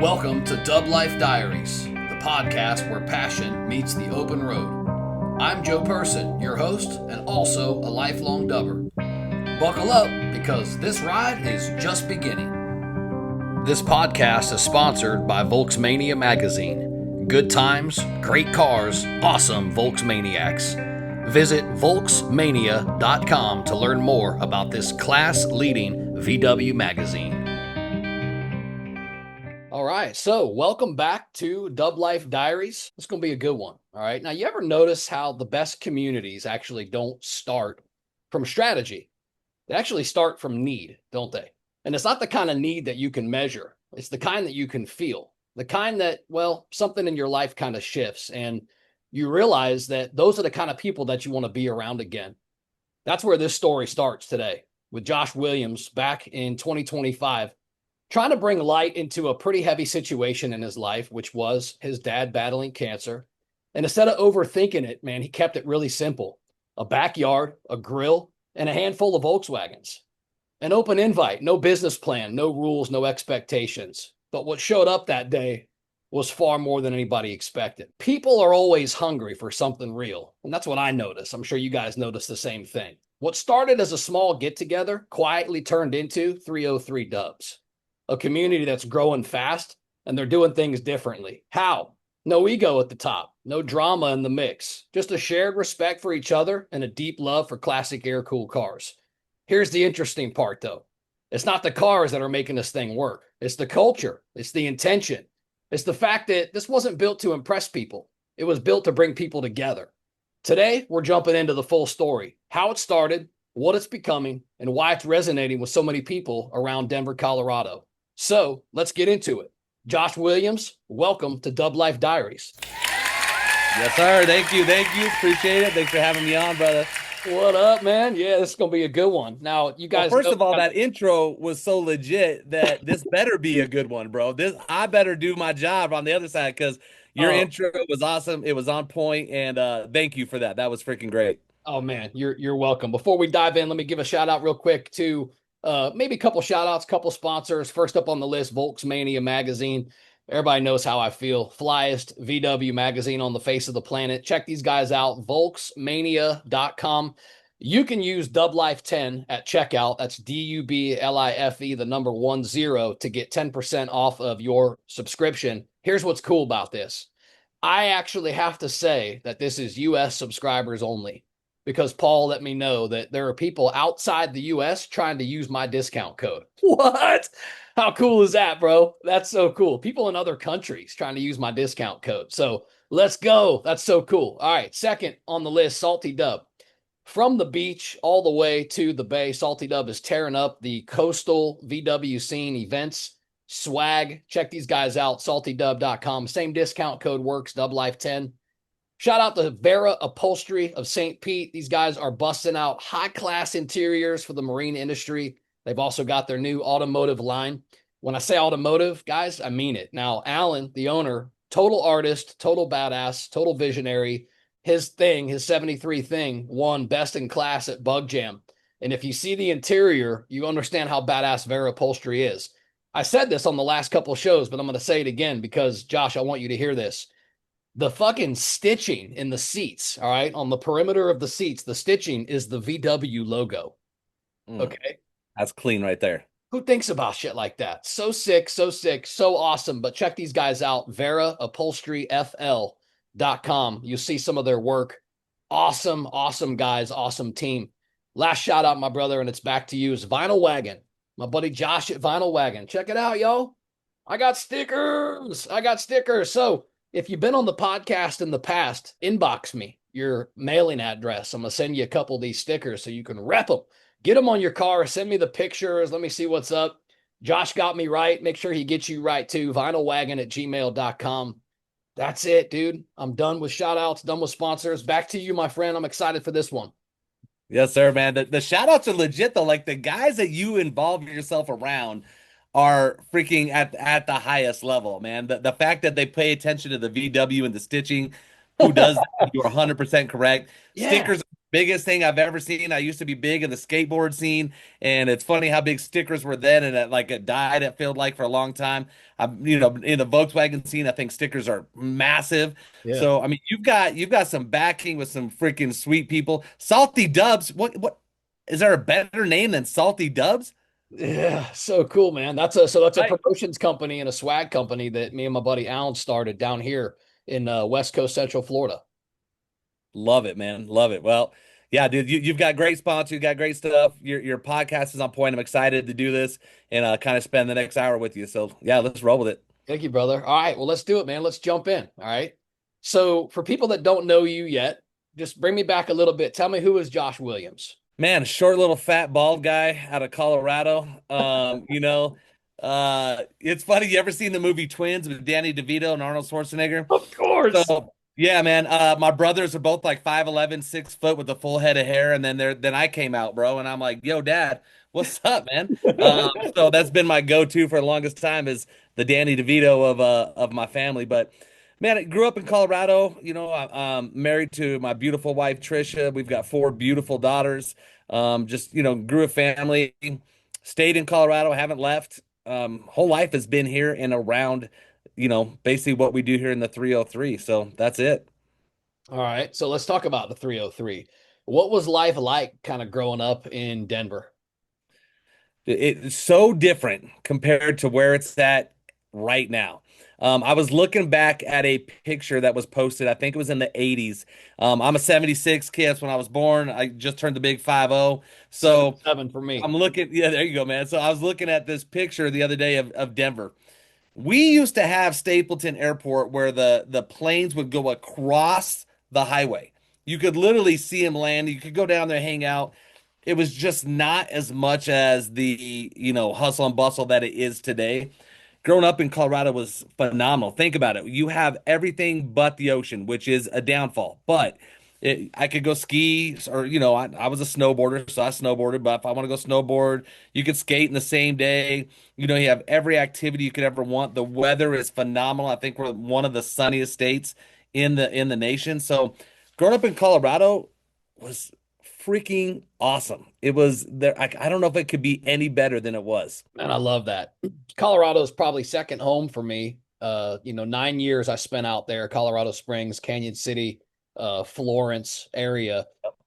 Welcome to DubLife Diaries, the podcast where passion meets the open road. I'm Joe Person, your host and also a lifelong dubber. Buckle up because this ride is just beginning. This podcast is sponsored by Volksmania magazine. Good times, great cars, awesome Volksmaniacs. Visit Volksmania.com to learn more about this class-leading VW magazine. All right, so welcome back to DubLife Diaries. It's going to be a good one. All right, now you ever notice how the best communities actually don't start from strategy? They actually start from need, don't they? And it's not the kind of need that you can measure. It's the kind that you can feel. The kind that, well, something in your life kind of shifts and you realize that those are the kind of people that you want to be around again. That's where this story starts today with Josh Williams back in 2025, trying to bring light into a pretty heavy situation in his life, which was his dad battling cancer. And instead of overthinking it, man, he kept it really simple. A backyard, a grill, and a handful of Volkswagens. An open invite, no business plan, no rules, no expectations. But what showed up that day was far more than anybody expected. People are always hungry for something real. And that's what I noticed. I'm sure you guys noticed the same thing. What started as a small get-together quietly turned into 303 Dubs. A community that's growing fast, and they're doing things differently. How? No ego at the top, no drama in the mix, just a shared respect for each other and a deep love for classic air-cooled cars. Here's the interesting part, though. It's not the cars that are making this thing work. It's the culture. It's the intention. It's the fact that this wasn't built to impress people. It was built to bring people together. Today, we're jumping into the full story, how it started, what it's becoming, and why it's resonating with so many people around Denver, Colorado. So let's get into it. Josh Williams, welcome to DubLife Diaries. Yes, sir. Thank you. Appreciate it. Thanks for having me on, brother. What up, man? Yeah, this is going to be a good one. Now, you guys. Well, first of all, that intro was so legit that this better be a good one, bro. I better do my job on the other side because your intro was awesome. It was on point, and thank you for that. That was freaking great. Oh, man, you're welcome. Before we dive in, let me give a shout out real quick to maybe a couple shout outs, couple sponsors. First up on the list, Volksmania magazine. Everybody knows how I feel. Flyest VW magazine on the face of the planet. Check these guys out, Volksmania.com. You can use DubLife10 at checkout. That's DUBLIFE, the number 10, to get 10% off of your subscription. Here's what's cool about this. I actually have to say that this is US subscribers only, because Paul let me know that there are people outside the US trying to use my discount code. What? How cool is that, bro? That's so cool. People in other countries trying to use my discount code. So let's go. That's so cool. All right. Second on the list, Salty Dub. From the beach all the way to the bay, Salty Dub is tearing up the coastal VW scene, events, swag. Check these guys out, saltydub.com. Same discount code works, DubLife10. Shout out to Vera Upholstery of St. Pete. These guys are busting out high-class interiors for the marine industry. They've also got their new automotive line. When I say automotive, guys, I mean it. Now, Alan, the owner, total artist, total badass, total visionary. His thing, his 73 thing, won best in class at Bug Jam. And if you see the interior, you understand how badass Vera Upholstery is. I said this on the last couple of shows, but I'm going to say it again because, Josh, I want you to hear this. The fucking stitching in the seats, all right, on the perimeter of the seats, the stitching is the VW logo. Okay. That's clean right there. Who thinks about shit like that? So sick, so awesome. But check these guys out, VeraUpholsteryFL.com. You see some of their work. Awesome guys, awesome team. Last shout out, my brother, and it's back to you, is Vinyl Wagon. My buddy Josh at Vinyl Wagon. Check it out, yo. I got stickers. So if you've been on the podcast in the past, inbox me your mailing address. I'm going to send you a couple of these stickers so you can rep them. Get them on your car. Send me the pictures. Let me see what's up. Josh got me right. Make sure he gets you right too. Vinylwagon@gmail.com. That's it, dude. I'm done with shout outs, done with sponsors. Back to you, my friend. I'm excited for this one. Yes, sir, man. The shout outs are legit though. Like the guys that you involve yourself around are freaking at the highest level, man. The fact that they pay attention to the VW and the stitching, who does that, you're 100% correct. Yeah. Stickers biggest thing I've ever seen. I used to be big in the skateboard scene, and it's funny how big stickers were then, and it died. It felt like for a long time. I'm, in the Volkswagen scene, I think stickers are massive. Yeah. So I mean, you've got some backing with some freaking sweet people. Salty Dubs. What is there a better name than Salty Dubs? Yeah, so cool, man. That's a Right. promotions company and a swag company that me and my buddy Alan started down here in West Coast Central Florida. Love it, man. Love it. Well, yeah, dude, you've got great sponsors, you got great stuff. Your podcast is on point. I'm excited to do this and kind of spend the next hour with you. So yeah, let's roll with it. Thank you, brother. All right, well, let's do it, man. Let's jump in. All right. So, for people that don't know you yet, just bring me back a little bit. Tell me, who is Josh Williams? Man, short little fat bald guy out of Colorado. It's funny. You ever seen the movie Twins with Danny DeVito and Arnold Schwarzenegger? Of course. So yeah, man. My brothers are both like 5'11", 6 foot with a full head of hair, and then I came out, bro, and I'm like, yo, dad, what's up, man? So that's been my go-to for the longest time is the Danny DeVito of my family. But man, I grew up in Colorado. I'm married to my beautiful wife Trisha. We've got four beautiful daughters. Just grew a family, stayed in Colorado, haven't left. Whole life has been here and around basically what we do here in the 303. So that's it. All right. So, let's talk about the 303. What was life like kind of growing up in Denver? It's so different compared to where it's at right now. I was looking back at a picture that was posted, I think it was in the 80s. I'm a 76 kid. That's when I was born. I just turned the big 50. So 77 for me. I'm looking, yeah, there you go, man. So I was looking at this picture the other day of Denver. We used to have Stapleton Airport where the planes would go across the highway. You could literally see them land. You could go down there, hang out. It was just not as much as the, hustle and bustle that it is today. Growing up in Colorado was phenomenal. Think about it. You have everything but the ocean, which is a downfall. But I could go ski, or I was a snowboarder, so I snowboarded. But if I want to go snowboard, you could skate in the same day. You have every activity you could ever want. The weather is phenomenal. I think we're one of the sunniest states in the nation. So, growing up in Colorado was freaking awesome. It was there. I don't know if it could be any better than it was. And I love that. Colorado is probably second home for me. 9 years I spent out there, Colorado Springs, Canyon City, Florence area.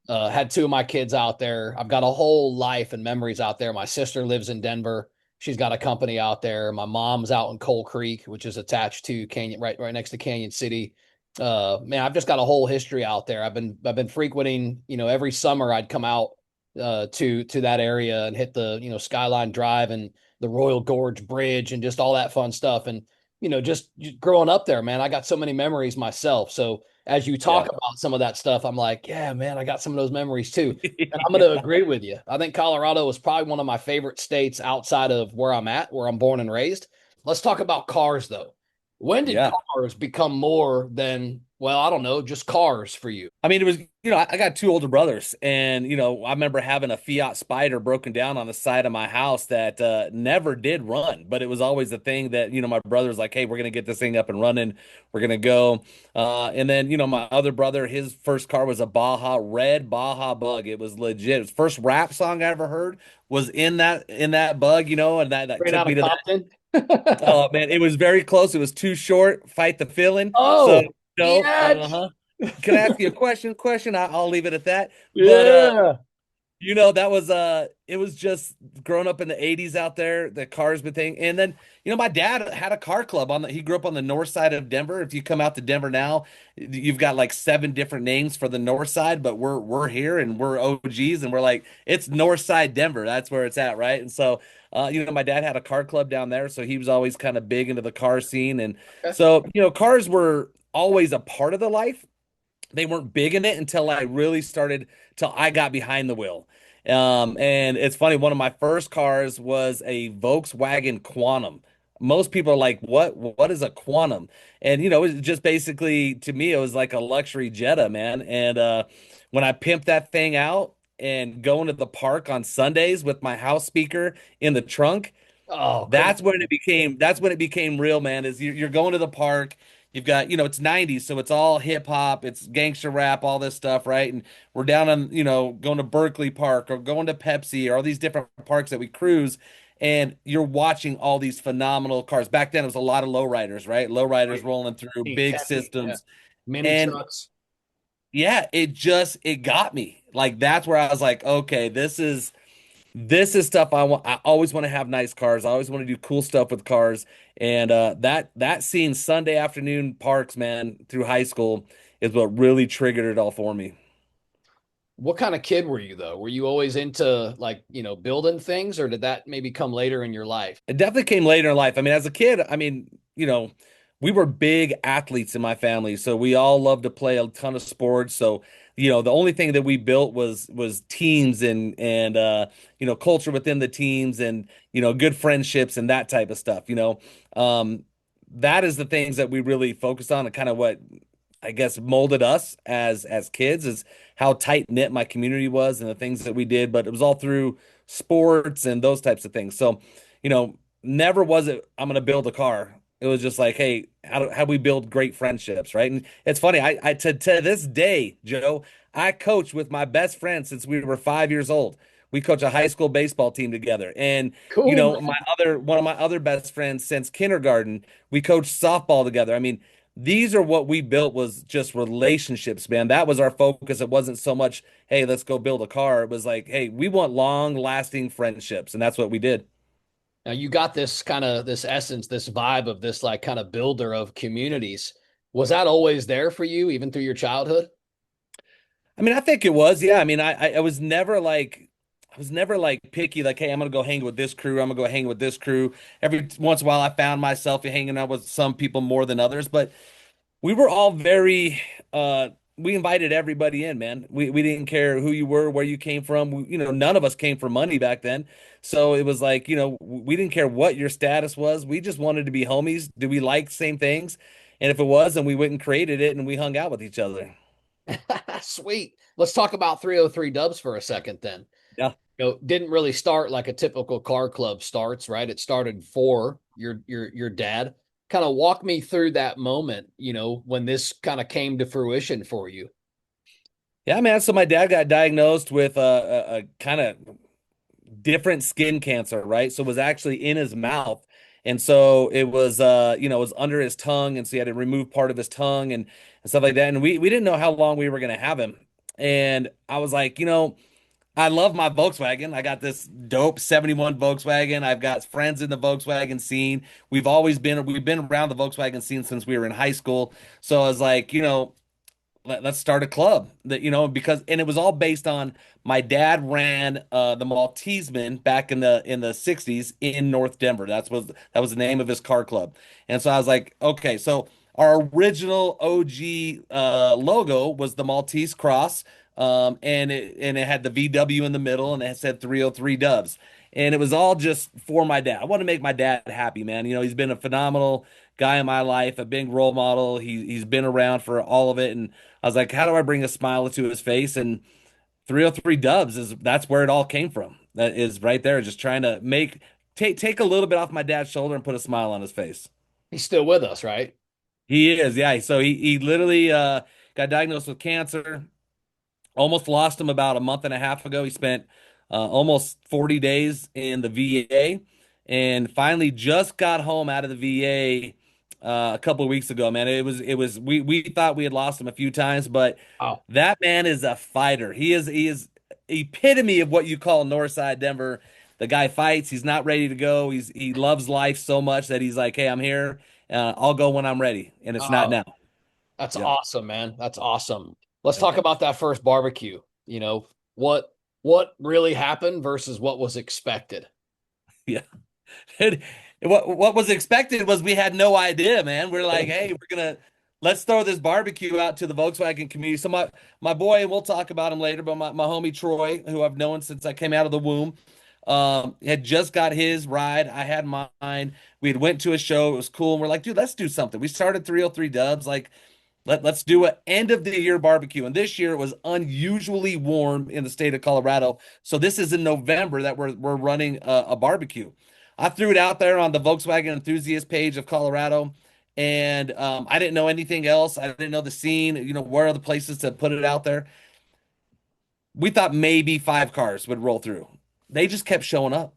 Had two of my kids out there. I've got a whole life and memories out there. My sister lives in Denver. She's got a company out there. My mom's out in Coal Creek, which is attached to Canyon, right next to Canyon City. Man, I've just got a whole history out there. I've been frequenting, every summer I'd come out to that area and hit the, Skyline Drive and the Royal Gorge Bridge and just all that fun stuff. And, just growing up there, man, I got so many memories myself. So as you talk Yeah. about some of that stuff, I'm like, yeah, man, I got some of those memories too. And I'm going to agree with you. I think Colorado is probably one of my favorite states outside of where I'm at, where I'm born and raised. Let's talk about cars though. When did Yeah. cars become more than, well, I don't know, just cars for you? I mean, it was, I got two older brothers, and, I remember having a Fiat Spider broken down on the side of my house that never did run, but it was always the thing that, my brother's like, hey, we're going to get this thing up and running. We're going to go. And then, my other brother, his first car was a red Baja Bug. It was legit. It was the first rap song I ever heard was in that Bug, and that Straight took out me of to that. Compton? Oh, man, it was very close. It was Too Short, Fight the Feeling. So, Oh, yes. uh-huh. Can I ask you a question? I'll leave it at that. But Yeah. that was it was just growing up in the 80s out there, the cars been thing. And then, my dad had a car club he grew up on the north side of Denver. If you come out to Denver now, you've got like seven different names for the north side, but we're here and we're OGs and we're like, it's north side Denver. That's where it's at, right? And so my dad had a car club down there, so he was always kind of big into the car scene. And Okay. so, cars were always a part of the life. They weren't big in it until I really started, till I got behind the wheel. And it's funny, one of my first cars was a Volkswagen Quantum. Most people are like, what is a Quantum? And it was just basically, to me, it was like a luxury Jetta, man. And when I pimped that thing out and going to the park on Sundays with my house speaker in the trunk, Oh, come that's when it became real, man. Is you're going to the park. You've got, it's 90s, so it's all hip hop, it's gangster rap, all this stuff, right? And we're down on, going to Berkeley Park or going to Pepsi or all these different parks that we cruise, and you're watching all these phenomenal cars. Back then, it was a lot of lowriders, right? Lowriders Right. rolling through Big, big heavy, yeah. systems. Mini And trucks. yeah, it got me. Like that's where I was like, okay, this is stuff I want. I always want to have nice cars. I always want to do cool stuff with cars. And that scene Sunday afternoon parks, man, through high school is what really triggered it all for me. What kind of kid were you though? Were you always into like, building things, or did that maybe come later in your life? It definitely came later in life. I mean, as a kid, I mean, we were big athletes in my family, so we all loved to play a ton of sports. So, the only thing that we built was teams and culture within the teams and good friendships and that type of stuff. That is the things that we really focused on and kind of what I guess molded us as kids is how tight knit my community was and the things that we did. But it was all through sports and those types of things. So, never was it I'm gonna build a car. It was just like, hey, how we build great friendships, right? And it's funny, I to this day, Joe, I coached with my best friend since we were 5 years old. We coach a high school baseball team together. And Cool, my man. other one of my other best friends since kindergarten, we coached softball together. I mean, these are what we built was just relationships, man. That was our focus. It wasn't so much, hey, let's go build a car. It was like, hey, we want long lasting friendships. And that's what we did. Now you got this kind of this essence, this vibe of this like kind of builder of communities. Was that always there for you, even through your childhood? I mean, I think it was, yeah. I mean, I was never like picky, like, hey, I'm gonna go hang with this crew, I'm gonna go hang with this crew. Every once in a while I found myself hanging out with some people more than others, but we were all very we invited everybody in, man. We didn't care who you were, where you came from. None of us came for money back then. So it was like, we didn't care what your status was. We just wanted to be homies. Do we like same things? And if it was, then we went and created it and we hung out with each other. Sweet. Let's talk about 303 Dubs for a second then. Yeah. Didn't really start like a typical car club starts, right? It started for your dad. Kind of walk me through that moment, when this kind of came to fruition for you. Yeah, man. So my dad got diagnosed with a kind of different skin cancer, right? So it was actually in his mouth. And so it was it was under his tongue, and so he had to remove part of his tongue and stuff like that. And we didn't know how long we were gonna have him. And I was like, I love my Volkswagen. I got this dope 71 Volkswagen. I've got friends in the Volkswagen scene. We've been around the Volkswagen scene since we were in high school. So I was like, let's start a club that because and it was all based on my dad ran the Malteseman back in the 60s in North Denver. That was the name of his car club. And so I was like, okay, so our original OG logo was the Maltese cross, and it had the VW in the middle and it said 303 Dubs. And it was all just for my dad. I want to make my dad happy, man. He's been a phenomenal guy in my life, a big role model. He's been around for all of it, and I was like, how do I bring a smile to his face? And 303 Dubs that's where it all came from. That is right there, just trying to take a little bit off my dad's shoulder and put a smile on his face. He's still with us, right? He is, yeah. So he literally got diagnosed with cancer. Almost lost him about a month and a half ago. He spent almost 40 days in the VA and finally just got home out of the VA a couple of weeks ago, man. We thought we had lost him a few times, but Oh, that man is a fighter. He is epitome of what you call Northside Denver. The guy fights. He's not ready to go. He loves life so much that he's like, hey, I'm here. I'll go when I'm ready, and it's not oh, now. that's Yep. awesome, man. That's awesome. Let's Yep. talk about that first barbecue. What what really happened versus what was expected. Yeah. And what was expected was we had no idea, man. We're like, hey, let's throw this barbecue out to the Volkswagen community. So my boy, and we'll talk about him later, but my homie Troy, who I've known since I came out of the womb, had just got his ride. I had mine. We had went to a show. It was cool. And we're like, dude, let's do something. We started 303 Dubs. Like, let's do an end of the year barbecue. And this year it was unusually warm in the state of Colorado. So this is in November that we're running a barbecue. I threw it out there on the Volkswagen enthusiast page of Colorado, and I didn't know anything else. I didn't know the scene, where are the places to put it out there. We thought maybe 5 cars would roll through. They just kept showing up.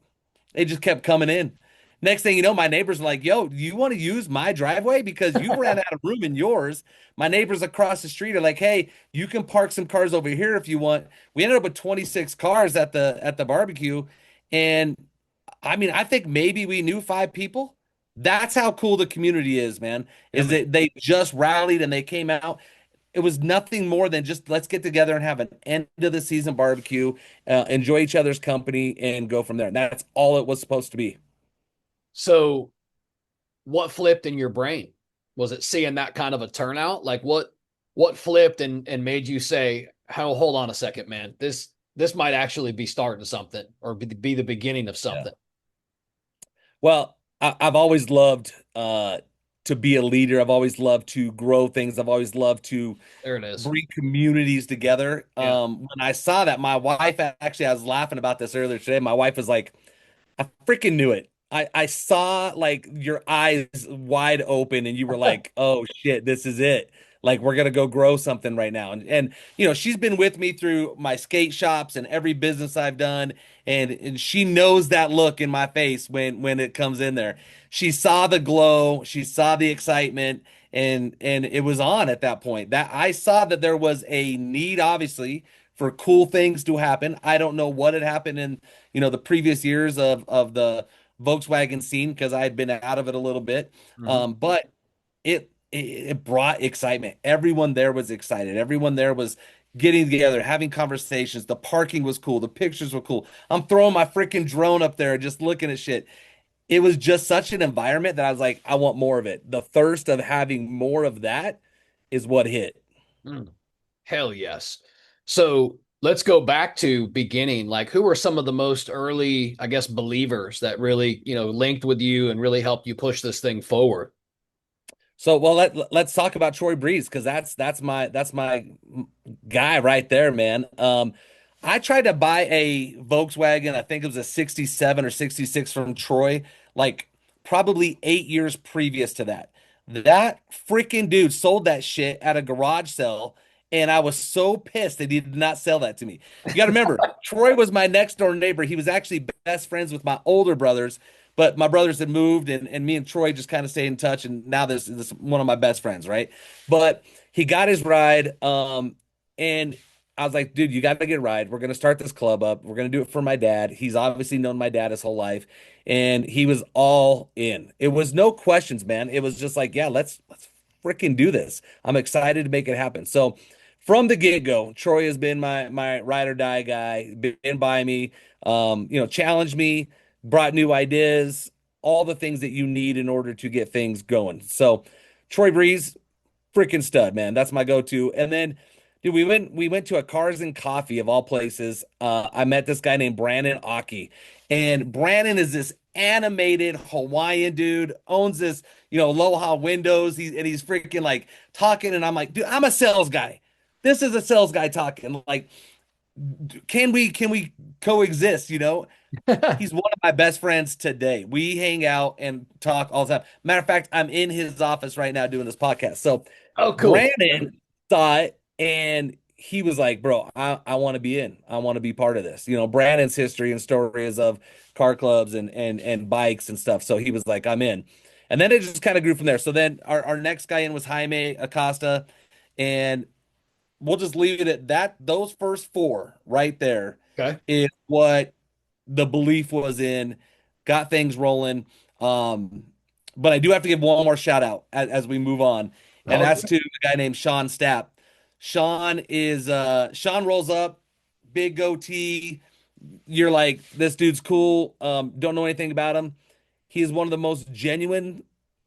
They just kept coming in. Next thing you know, my neighbors were like, "Yo, do you want to use my driveway because you've ran out of room in yours?" My neighbors across the street are like, "Hey, you can park some cars over here if you want." We ended up with 26 cars at the barbecue, and I mean, I think maybe we knew 5 people. That's how cool the community is, man. Yeah, Is man. that they just rallied and they came out. It was nothing more than just let's get together and have an end of the season barbecue, enjoy each other's company, and go from there. And that's all it was supposed to be. So what flipped in your brain? Was it seeing that kind of a turnout? Like what flipped and made you say, "Oh, hold on a second, man. This might actually be starting something or be the beginning of Yeah. something." Well, I've always loved to be a leader. I've always loved to grow things. I've always loved to There it is. bring communities together. Yeah. When I saw that, my wife actually, I was laughing about this earlier today. My wife was like, I freaking knew it. I saw like your eyes wide open and you were like, "Oh shit, this is it. Like we're gonna go grow something right now." And she's been with me through my skate shops and every business I've done, and she knows that look in my face when it comes in there. She saw the glow, she saw the excitement, and it was on at that point. That I saw that there was a need, obviously, for cool things to happen. I don't know what had happened in the previous years of the Volkswagen scene because I had been out of it a little bit. Mhm. But it brought excitement. Everyone there was excited. Everyone there was getting together, having conversations. The parking was cool. The pictures were cool. I'm throwing my freaking drone up there, just looking at shit. It was just such an environment that I was like, I want more of it. The thirst of having more of that is what hit. Mm. Hell yes. So let's go back to beginning. Like, who were some of the most early, I guess, believers that really, linked with you and really helped you push this thing forward? So, well, let's talk about Troy Breeze because that's my guy right there, man. I tried to buy a Volkswagen. I think it was a 67 or 66 from Troy, like probably 8 years previous to that. That freaking dude sold that shit at a garage sale, and I was so pissed that he did not sell that to me. You got to remember, Troy was my next door neighbor. He was actually best friends with my older brothers, but my brothers had moved, and me and Troy just kind of stayed in touch. And now this one of my best friends, right? But he got his ride, and I was like, dude, you got to get a ride. We're gonna start this club up. We're gonna do it for my dad. He's obviously known my dad his whole life, and he was all in. It was no questions, man. It was just like, yeah, let's freaking do this. I'm excited to make it happen. So from the get-go, Troy has been my ride or die guy, been by me, challenged me, brought new ideas, all the things that you need in order to get things going. So Troy Breeze, freaking stud, man. That's my go-to. And then, dude, we went to a Cars and Coffee of all places. I met this guy named Brandon Aki, and Brandon is this animated Hawaiian dude, owns this, Aloha Windows. He's freaking like talking, and I'm like, dude, I'm a sales guy. This is a sales guy talking. Like, can we coexist? He's one of my best friends today. We hang out and talk all the time. Matter of fact, I'm in his office right now doing this podcast. So Oh, cool. Brandon saw it and he was like, bro, I want to be in. I want to be part of this. Brandon's history and stories of car clubs and bikes and stuff. So he was like, I'm in. And then it just kind of grew from there. So then our next guy in was Jaime Acosta. And we'll just leave it at that. Those first four right there Okay. is what the belief was in, got things rolling. Um, but I do have to give one more shout out as we move on, and that's Okay. to a guy named Sean Stapp. Sean rolls up, big goatee. You're like, this dude's cool. Don't know anything about him. He is one of the most genuine,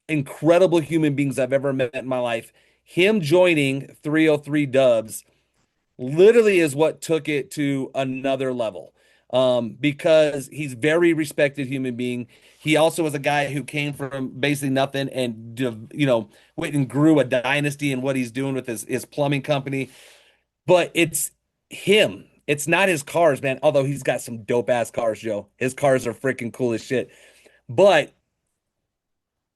incredible human beings I've ever met in my life. Him joining 303 Dubs literally is what took it to another level. Because he's very respected human being. He also was a guy who came from basically nothing and went and grew a dynasty in what he's doing with his plumbing company. But it's him. It's not his cars, man. Although he's got some dope ass cars, Joe. His cars are freaking cool as shit. But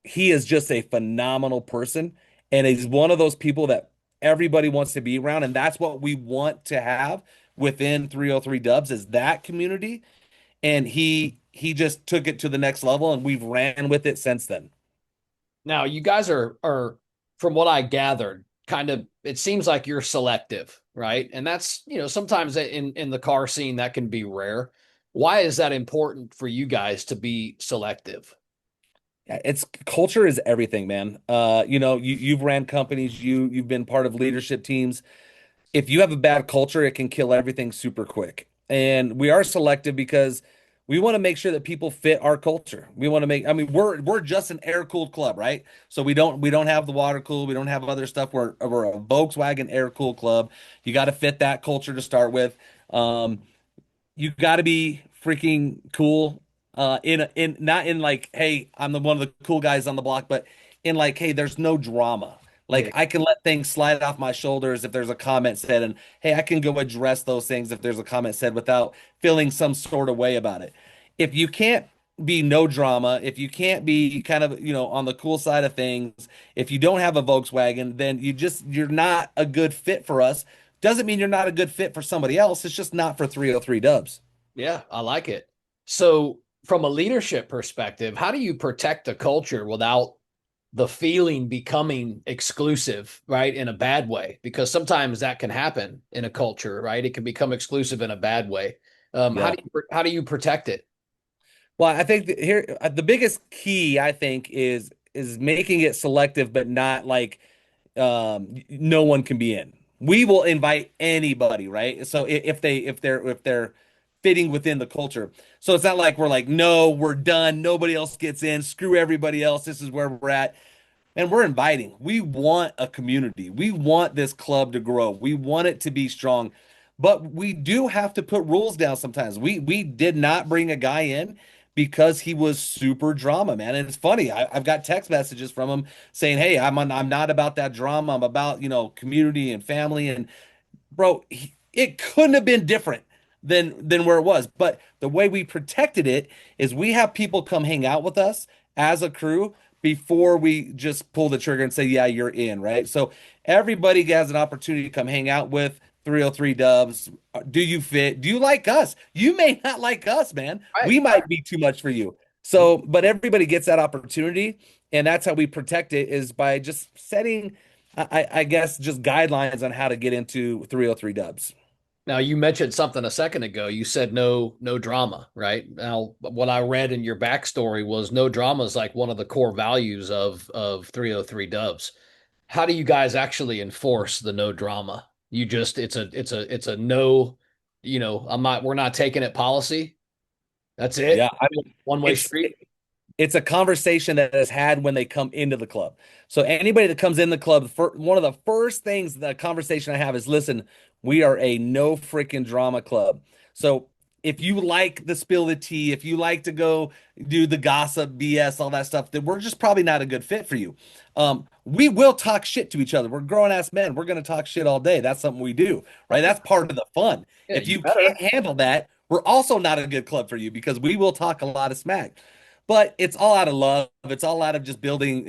he is just a phenomenal person, and he's one of those people that everybody wants to be around, and that's what we want to have within 303 Dubs is that community. And he just took it to the next level, and we've ran with it since then. Now, you guys are from what I gathered, kind of it seems like you're selective, right? And that's, sometimes in the car scene that can be rare. Why is that important for you guys to be selective? Yeah, it's culture is everything, man. You've ran companies, you've been part of leadership teams. If you have a bad culture, it can kill everything super quick. And we are selective because we want to make sure that people fit our culture. We want to make, I mean, we're just an air-cooled club, right? So we don't have the water cool, we don't have other stuff. We're a Volkswagen air-cooled club. You got to fit that culture to start with. You got to be freaking cool in not in like, hey, I'm the one of the cool guys on the block, but in like, hey, there's no drama. Like Yeah. I can let things slide off my shoulders if there's a comment said, and hey, I can go address those things if there's a comment said without feeling some sort of way about it. If you can't be no drama, if you can't be kind of, on the cool side of things, if you don't have a Volkswagen, then you're not a good fit for us. Doesn't mean you're not a good fit for somebody else. It's just not for 303 Dubs. Yeah, I like it. So, from a leadership perspective, how do you protect the culture without the feeling becoming exclusive, right? In a bad way, because sometimes that can happen in a culture, right? It can become exclusive in a bad way. Yeah. How do you protect it? Well, I think that here the biggest key I think is making it selective, but not like no one can be in. We will invite anybody, right? So if they're fitting within the culture. So it's not like we're like, no, we're done. Nobody else gets in. Screw everybody else. This is where we're at. And we're inviting. We want a community. We want this club to grow. We want it to be strong. But we do have to put rules down sometimes. We did not bring a guy in because he was super drama, man. And it's funny. I've got text messages from him saying, "Hey, I'm not about that drama. I'm about, community and family." And bro, it couldn't have been different than where it was. But the way we protected it is we have people come hang out with us as a crew before we just pull the trigger and say, yeah, you're in, right? So everybody has an opportunity to come hang out with 303 Dubs. Do you fit? Do you like us? You may not like us, man. Right. We might be too much for you. So, but everybody gets that opportunity, and that's how we protect it is by just setting I guess just guidelines on how to get into 303 Dubs. Now you mentioned something a second ago. You said no drama, right? Now what I read in your backstory was no drama is like one of the core values of 303 Dubs. How do you guys actually enforce the no drama? You just it's a no, we're not taking it policy. That's Yeah, it. I mean, One way it's street. it's a conversation that is had when they come into the club. So anybody that comes in the club, one of the first things the conversation I have is, listen, we are a no freaking drama club. So if you like the spill the tea, if you like to go do the gossip, BS, all that stuff, then we're just probably not a good fit for you. We will talk shit to each other. We're grown ass men. We're going to talk shit all day. That's something we do, right? That's part of the fun. Yeah, If you you better. can't handle that, we're also not a good club for you because we will talk a lot of smack. But it's all out of love. It's all out of just building,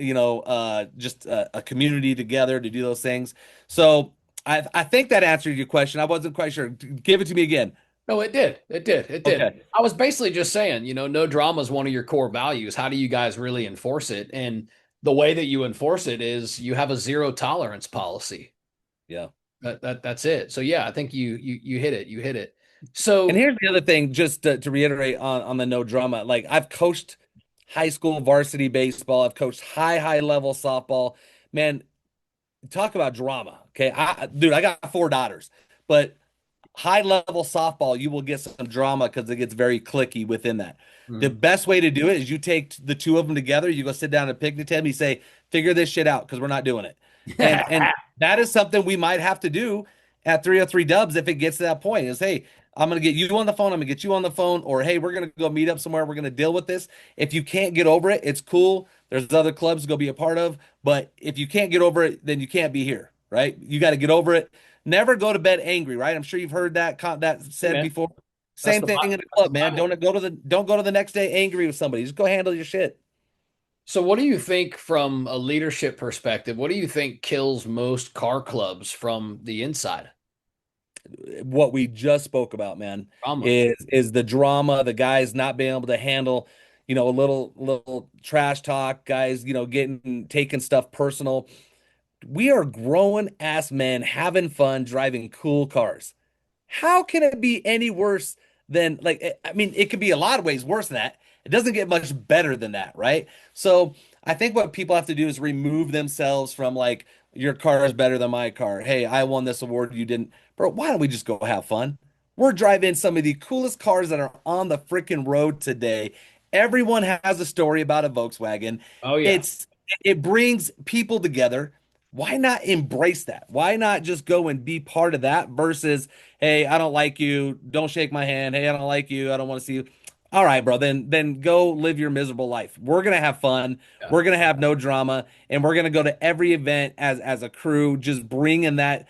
just a community together to do those things. So I think that answered your question. I wasn't quite sure. Give it to me again. No, it did. It did. It did. Okay. I was basically just saying, no drama is one of your core values. How do you guys really enforce it? And the way that you enforce it is you have a zero tolerance policy. Yeah. That's it. So yeah, I think you hit it. You hit it. And So here's the other thing, just to reiterate on the no drama. Like I've coached high school varsity baseball. I've coached high level softball. Man, talk about drama. Okay. Dude, I got four daughters, but high level softball, you will get some drama because it gets very clicky within that. The mm, best way to do it is you take the two of them together, you go sit down at a picnic table, you say, figure this shit out because we're not doing it. And that is something we might have to do at 303 Dubs if it gets to that point. Is hey, I'm gonna get you on the phone, I'm gonna get you on the phone, or hey, we're gonna go meet up somewhere, we're gonna deal with this. If you can't get over it, it's cool. There's other clubs to go be a part of, but if you can't get over it, then you can't be here, right? You got to get over it. Never go to bed angry, right? I'm sure you've heard that hey said man, before. that's Same the thing in the that's the club, man. Bible. Don't go to the next day angry with somebody. Just go handle your shit. So, what do you think from a leadership perspective? What do you think kills most car clubs from the inside? What we just spoke about, man, Drama. is the drama, the guys not being able to handle, a little trash talk, guys, getting taking stuff personal. We are grown ass men having fun driving cool cars. How can it be any worse than like I mean, it could be a lot of ways worse than that. It doesn't get much better than that, right? So I think what people have to do is remove themselves from like your car is better than my car. Hey, I won this award, you didn't. Bro, why don't we just go have fun? We're driving some of the coolest cars that are on the freaking road today. Everyone has a story about a Volkswagen. Oh yeah. It's it brings people together. Why not embrace that? Why not just go and be part of that versus hey, I don't like you. Don't shake my hand. Hey, I don't like you. I don't want to see you. All right, bro. Then go live your miserable life. We're gonna have fun. Yeah. We're gonna have no drama, and we're gonna go to every event as a crew, just bringing that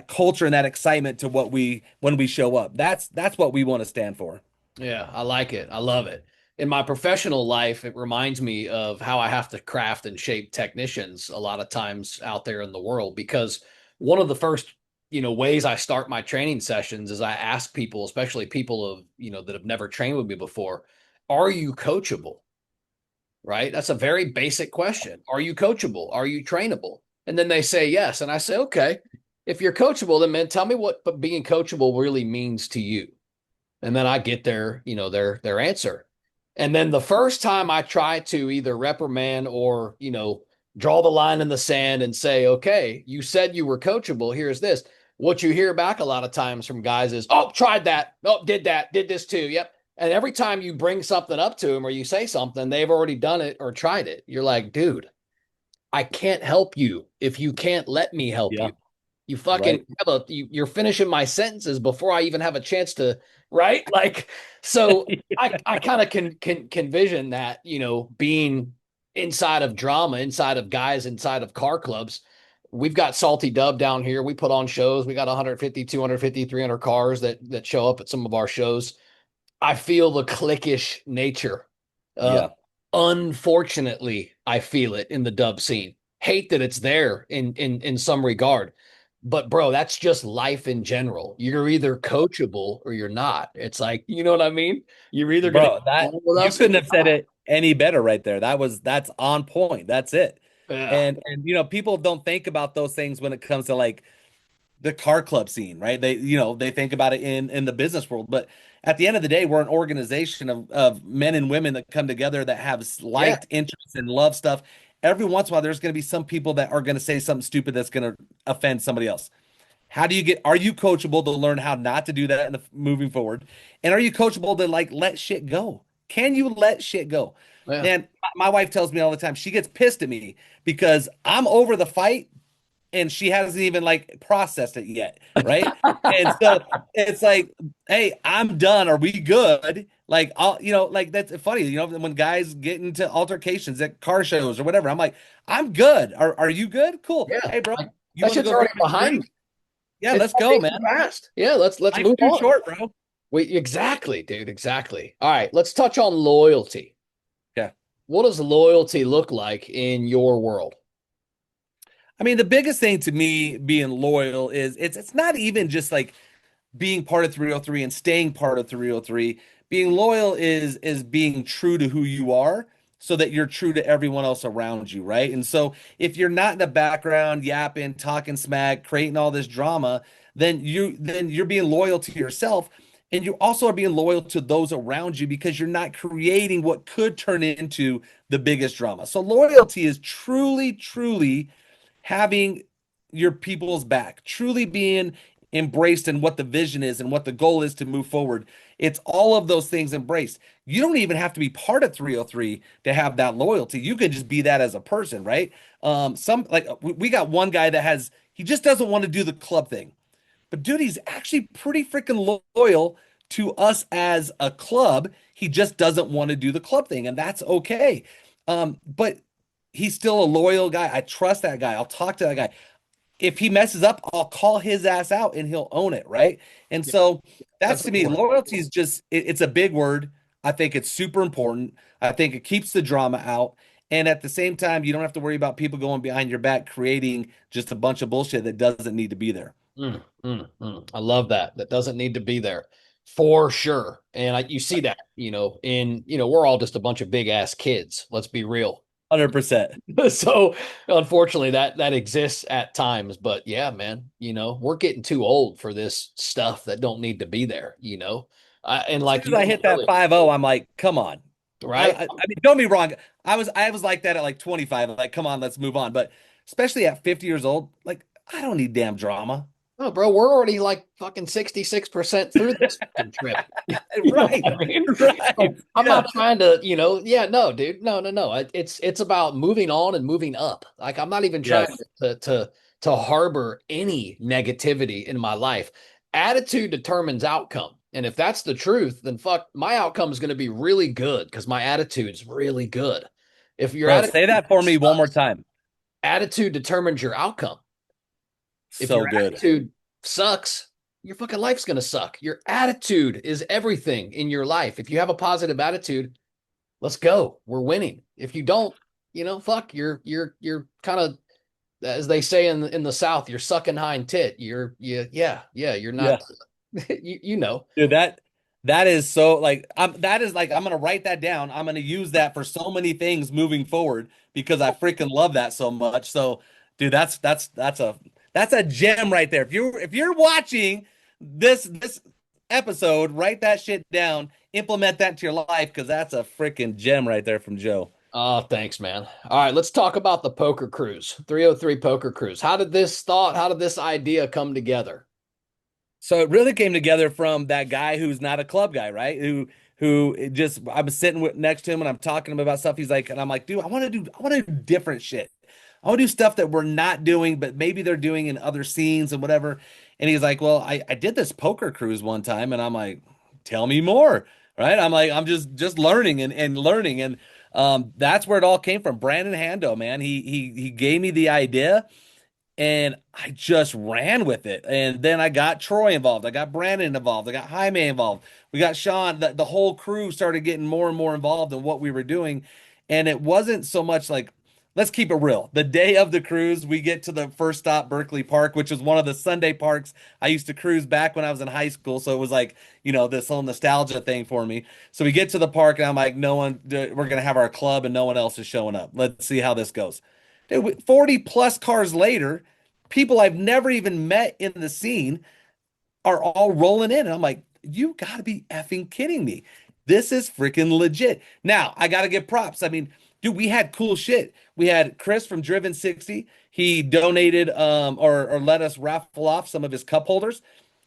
culture and that excitement to what we when we show up. That's what we want to stand for. Yeah, I like it. I love it. In my professional life, it reminds me of how I have to craft and shape technicians a lot of times out there in the world because one of the first, ways I start my training sessions is I ask people, especially people that have never trained with me before, are you coachable? Right? That's a very basic question. Are you coachable? Are you trainable? And then they say yes. And I say, okay, if you're coachable, then man, tell me what being coachable really means to you. And then I get their answer. And then the first time I try to either reprimand or, draw the line in the sand and say, okay, you said you were coachable. Here's this. What you hear back a lot of times from guys is, oh, tried that. Oh, did that. Did this too. Yep. And every time you bring something up to them or you say something, they've already done it or tried it. You're like, dude, I can't help you if you can't let me help you. Yeah, You fucking right. you're finishing my sentences before I even have a chance to, right? Like, so I kind of can vision that, being inside of drama, inside of guys, inside of car clubs. We've got Salty Dub down here. We put on shows. We got 150, 250, 300 cars that show up at some of our shows. I feel the cliquish nature. Uh, Yeah. Unfortunately, I feel it in the dub scene. Hate that it's there in some regard, but bro, that's just life in general. You're either coachable or you're not. It's like, you know what I mean? You're either gonna Bro, get that along with you us or couldn't you're have said not. it any better right there. That's on point. That's it. Yeah, And people don't think about those things when it comes to like the car club scene, right? They think about it in the business world, but at the end of the day, we're an organization of men and women that come together that have yeah, liked interests and love stuff. Every once in a while, there's going to be some people that are going to say something stupid that's going to offend somebody else. Are you coachable to learn how not to do that moving forward? And are you coachable to like let shit go? Can you let shit go? yeah. Man, my wife tells me all the time, she gets pissed at me because I'm over the fight and she hasn't even like processed it yet, right? And so it's like, hey, I'm done. Are we good? Like, like that's funny, when guys get into altercations at car shows or whatever, I'm like, I'm good. Are you good? Cool. Yeah. Hey, bro, Like, you that want to shit's go already grab a behind drink? me. Yeah, It's let's go, already man. too fast. Yeah, let's Life's move too on. short, bro. Wait, exactly, dude. Exactly. All right, let's touch on loyalty. Yeah. What does loyalty look like in your world? I mean, the biggest thing to me being loyal is it's not even just like being part of 303 and staying part of 303. Being loyal is being true to who you are so that you're true to everyone else around you, right? And so if you're not in the background yapping, talking smack, creating all this drama, then you're being loyal to yourself and you also are being loyal to those around you because you're not creating what could turn into the biggest drama. So loyalty is truly having your people's back, truly being embraced in what the vision is and what the goal is to move forward. It's all of those things embraced. You don't even have to be part of 303 to have that loyalty. You could just be that as a person, right? Some like we got one guy that he just doesn't want to do the club thing. But dude, he's actually pretty freaking loyal to us as a club. He just doesn't want to do the club thing, and that's okay. But he's still a loyal guy. I trust that guy. I'll talk to that guy. If he messes up, I'll call his ass out and he'll own it, right? And Yeah, so that's that's to me, important. loyalty is just it's a big word. I think it's super important. I think it keeps the drama out. And at the same time, you don't have to worry about people going behind your back creating just a bunch of bullshit that doesn't need to be there. I love that. That doesn't need to be there for sure. And you see that, we're all just a bunch of big ass kids. Let's be real. 100%. So unfortunately that exists at times, but yeah, man, we're getting too old for this stuff that don't need to be there. And As soon like as you I said hit that earlier, 5-0, I'm like, come on. right? I mean, don't be wrong. I was like that at like 25. Like, come on, let's move on. But especially at 50 years old, like, I don't need damn drama. Oh, bro, we're already like fucking 66% through this fucking trip. You know Right. what I mean? Right. So I'm Yeah. not trying to, yeah, no, dude. No, no, no. It's about moving on and moving up. Like I'm not even trying Yes. to harbor any negativity in my life. Attitude determines outcome. And if that's the truth, then fuck, my outcome is going to be really good because my attitude's really good. If your Bro, say attitude that for me one more sucks, time. attitude determines your outcome. If your So good. attitude sucks, your fucking life's going to suck. Your attitude is everything in your life. If you have a positive attitude, let's go. We're winning. If you don't, fuck, you're kind of, as they say in the South, you're sucking hind tit. Yeah, you're Yeah. not you. Dude, that is so like I'm gonna write that down. I'm gonna use that for so many things moving forward because I freaking love that so much. So, dude, that's a gem right there. If you're watching this episode, write that shit down, implement that to your life because that's a freaking gem right there from Joe. Oh, thanks, man. All right, let's talk about the poker cruise, 303 poker cruise. How did this idea come together? So it really came together from that guy who's not a club guy, right? Who it just I was sitting next to him and I'm talking to him about stuff. He's like, and I'm like, dude, I want to do different shit. I want to do stuff that we're not doing, but maybe they're doing in other scenes and whatever. And he's like, well, I did this poker cruise one time, and I'm like, tell me more, right? I'm like, I'm just learning and learning, and that's where it all came from. Brandon Hando, man, he gave me the idea and I just ran with it. And then I got Troy involved. I got Brandon involved. I got Jaime involved. We got Sean. The whole crew started getting more and more involved in what we were doing. And it wasn't so much like, let's keep it real. The day of the cruise, we get to the first stop, Berkeley Park, which was one of the Sunday parks I used to cruise back when I was in high school. So it was like, this whole nostalgia thing for me. So we get to the park and I'm like, we're going to have our club and no one else is showing up. Let's see how this goes. Dude, 40 plus cars later, people I've never even met in the scene are all rolling in. And I'm like, you got to be effing kidding me. This is freaking legit. Now, I got to give props. I mean, dude, we had cool shit. We had Chris from Driven 60. He donated or let us raffle off some of his cup holders.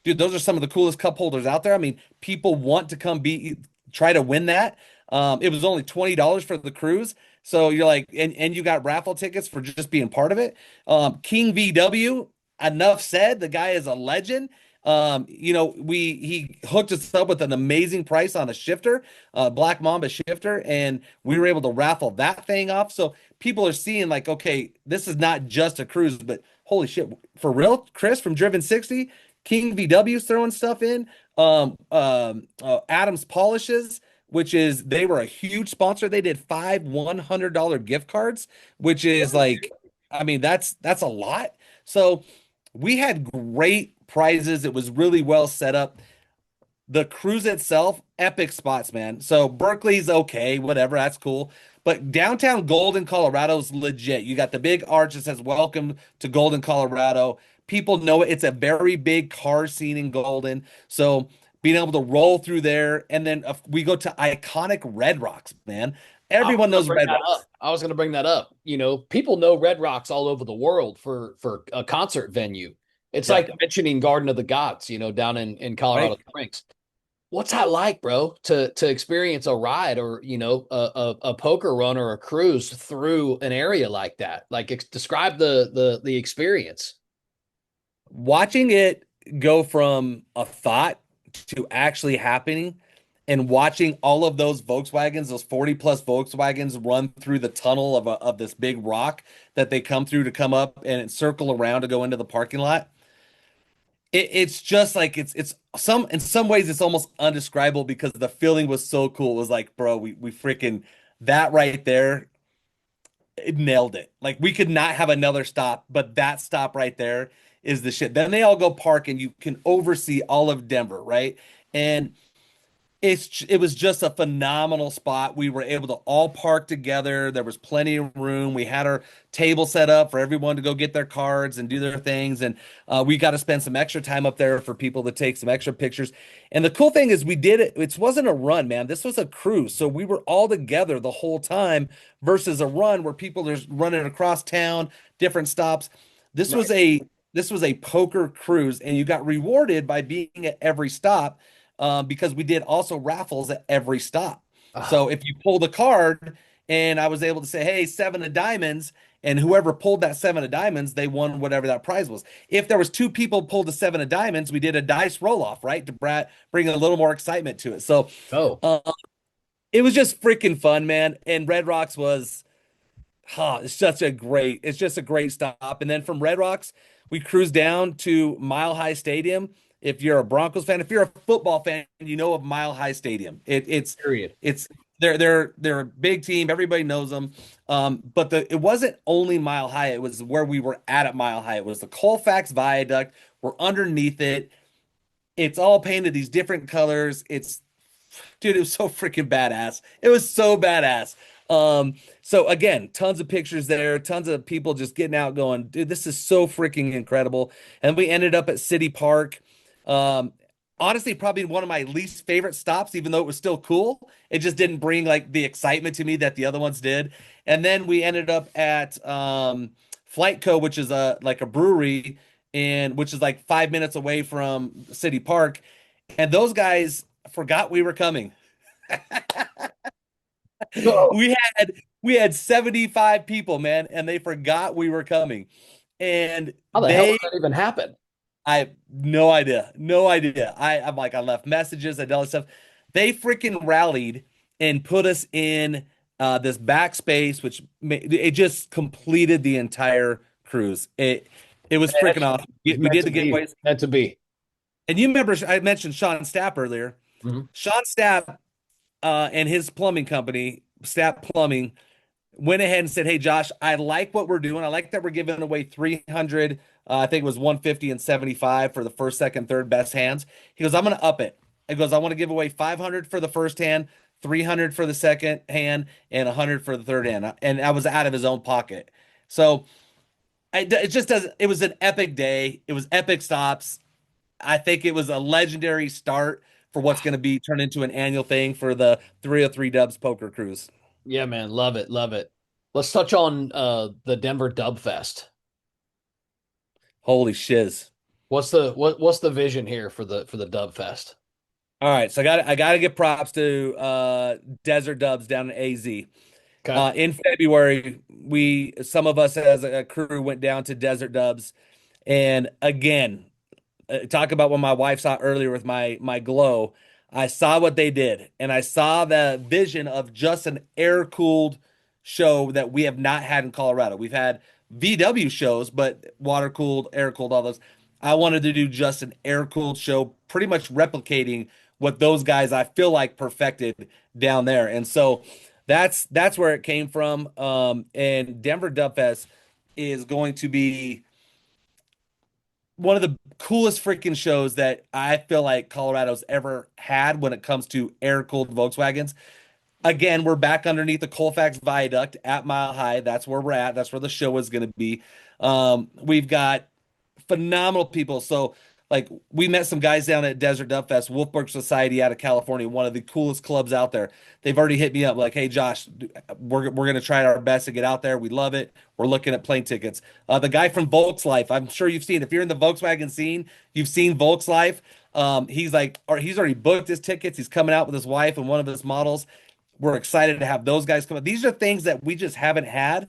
Dude, those are some of the coolest cup holders out there. I mean, people want to try to win that. It was only $20 for the cruise. So you're like, and you got raffle tickets for just being part of it. King VW, enough said. The guy is a legend. He hooked us up with an amazing price on a shifter, Black Mamba shifter, and we were able to raffle that thing off. So people are seeing like, okay, this is not just a cruise, but holy shit, for real, Chris from Driven 60, King VW's throwing stuff in. Adams Polishes, which is they were a huge sponsor. They did 5 $100 gift cards, which is like, I mean, that's a lot. So we had great prizes. It was really well set up. The cruise itself, epic spots, man. So Berkeley's okay, whatever, that's cool. But downtown Golden, Colorado's legit. You got the big arch that says "Welcome to Golden, Colorado." People know it. It's a very big car scene in Golden. So being able to roll through there, and then we go to iconic Red Rocks, man. I was Everyone gonna knows bring Red that up. Rocks, I was gonna bring that up. People know Red Rocks all over the world for a concert venue. It's yeah, like mentioning Garden of the Gods, down in Colorado right? Springs. What's that like, bro? To experience a ride or a poker run or a cruise through an area like that? Like describe the experience. Watching it go from a thought to actually happening and watching all of those Volkswagens, those 40 plus Volkswagens run through the tunnel of this big rock that they come through to come up and circle around to go into the parking lot. It's just like it's some in some ways it's almost undescribable because the feeling was so cool. It was like, bro, we freaking that right there. it nailed it. Like we could not have another stop, but that stop right there is the shit. Then they all go park and you can oversee all of Denver, right? And it was just a phenomenal spot. We were able to all park together. There was plenty of room. We had our table set up for everyone to go get their cards and do their things, and we got to spend some extra time up there for people to take some extra pictures. And the cool thing is, we did it. It wasn't a run, man. This was a cruise, so we were all together the whole time versus a run where people are running across town, different stops. This was Nice. a this was a poker cruise, and you got rewarded by being at every stop because we did also raffles at every stop. Ah, So if you pull the card and I was able to say, hey, seven of diamonds, and whoever pulled that seven of diamonds, they won whatever that prize was. If there was two people pulled the seven of diamonds, we did a dice roll off, right? To bring a little more excitement to it. So oh, uh, it was just freaking fun, man. And Red Rocks was it's just a great stop. And then from Red Rocks, we cruised down to Mile High Stadium. If you're a Broncos fan, if you're a football fan, you know of Mile High Stadium. period. It's they're a big team. Everybody knows them. But it wasn't only Mile High. It was where we were at Mile High. It was the Colfax Viaduct. We're underneath it. It's all painted these different colors. Dude, it was so freaking badass. It was so badass. So again, tons of pictures there, tons of people just getting out going, dude, this is so freaking incredible. And we ended up at City Park. Um, Honestly, probably one of my least favorite stops, even though it was still cool. It just didn't bring like the excitement to me that the other ones did. And then we ended up at Flight Co, which is a brewery and which is like 5 minutes away from City Park. And those guys forgot we were coming. Oh, We had we had 75 people, man, and they forgot we were coming. And how the hell did that even happen? I have no idea. No idea. I'm like, I left messages, I did all this stuff. They freaking rallied and put us in this backspace, which it just completed the entire cruise. It was freaking awesome. It's We meant did to the be. giveaways. Meant to be. And you remember I mentioned Sean Stapp earlier. Mhm. Sean Stapp and his plumbing company, Stapp Plumbing, went ahead and said, "Hey, Josh, I like what we're doing. I like that we're giving away 300. I think it was 150 and 75 for the first, second, third best hands." He goes, "I'm going to up it." He goes, "I want to give away 500 for the first hand, 300 for the second hand, and 100 for the third hand." And I was out of his own pocket. So it just does. It was an epic day. It was epic stops. I think it was a legendary start for what's going to be turned into an annual thing for the 303 Dubs Poker Cruise. Yeah, man, love it, love it. Let's touch on the Denver Dub Fest. Holy shiz. What's the vision here for the Dub Fest? All right, so I got to give props to Desert Dubs down in AZ. Okay. In February, some of us as a crew went down to Desert Dubs, and again, talk about what my wife saw earlier with my glow. I saw what they did, and I saw the vision of just an air-cooled show that we have not had in Colorado. We've had VW shows, but water-cooled, air-cooled, all those. I wanted to do just an air-cooled show, pretty much replicating what those guys I feel like perfected down there. And so that's where it came from. And Denver Dub Fest is going to be one of the coolest freaking shows that I feel like Colorado's ever had when it comes to air-cooled Volkswagens. Again, we're back underneath the Colfax Viaduct at Mile High. That's where we're at. That's where the show is going to be. We've got phenomenal people. So, like, we met some guys down at Desert Dub Fest, Wolfburg Society out of California, one of the coolest clubs out there. They've already hit me up like, "Hey, Josh, we're going to try our best to get out there. We love it. We're looking at plane tickets." The guy from Volkslife, I'm sure you've seen. If you're in the Volkswagen scene, you've seen Volkslife. He's already booked his tickets. He's coming out with his wife and one of his models. We're excited to have those guys come up. These are things that we just haven't had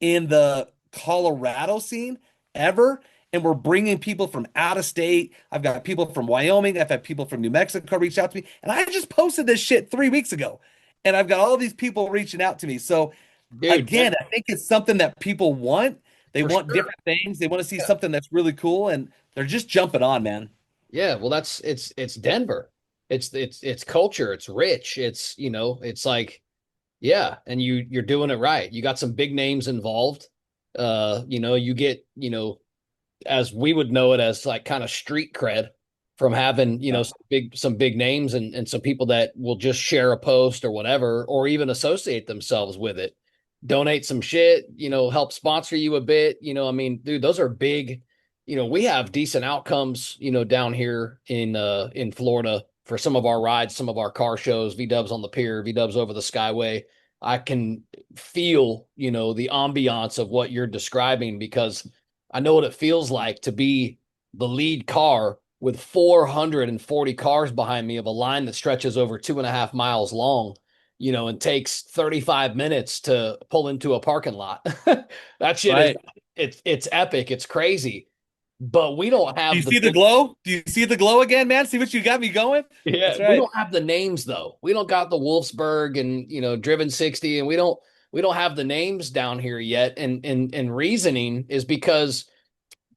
in the Colorado scene ever. And we're bringing people from out of state. I've got people from Wyoming. I've had people from New Mexico reach out to me. And I just posted this shit 3 weeks ago. And I've got all these people reaching out to me. So Dude, again, I think it's something that people want. They for want sure. different things. They want to see Yeah. something that's really cool. And they're just jumping on, man. Yeah, well it's Denver. It's culture, it's rich. It's, it's like Yeah, and you're doing it right. You got some big names involved. You get, as we would know it as like kind of street cred from having, Yeah. some big names and some people that will just share a post or whatever, or even associate themselves with it, donate some shit, help sponsor you a bit. I mean, dude, those are big. We have decent outcomes, down here in Florida for some of our rides, some of our car shows, V-dubs on the pier, V-dubs over the Skyway. I can feel, the ambiance of what you're describing because I know what it feels like to be the lead car with 440 cars behind me of a line that stretches over 2.5 miles long, and takes 35 minutes to pull into a parking lot. That shit is Right. it's epic. It's crazy. But we don't Do you have the see the big. glow? Do you see the glow again, man? See what you got me going? Yeah, That's we right. don't have the names though. We don't got the Wolfsburg and Driven 60, and we don't have the names down here yet. And reasoning is because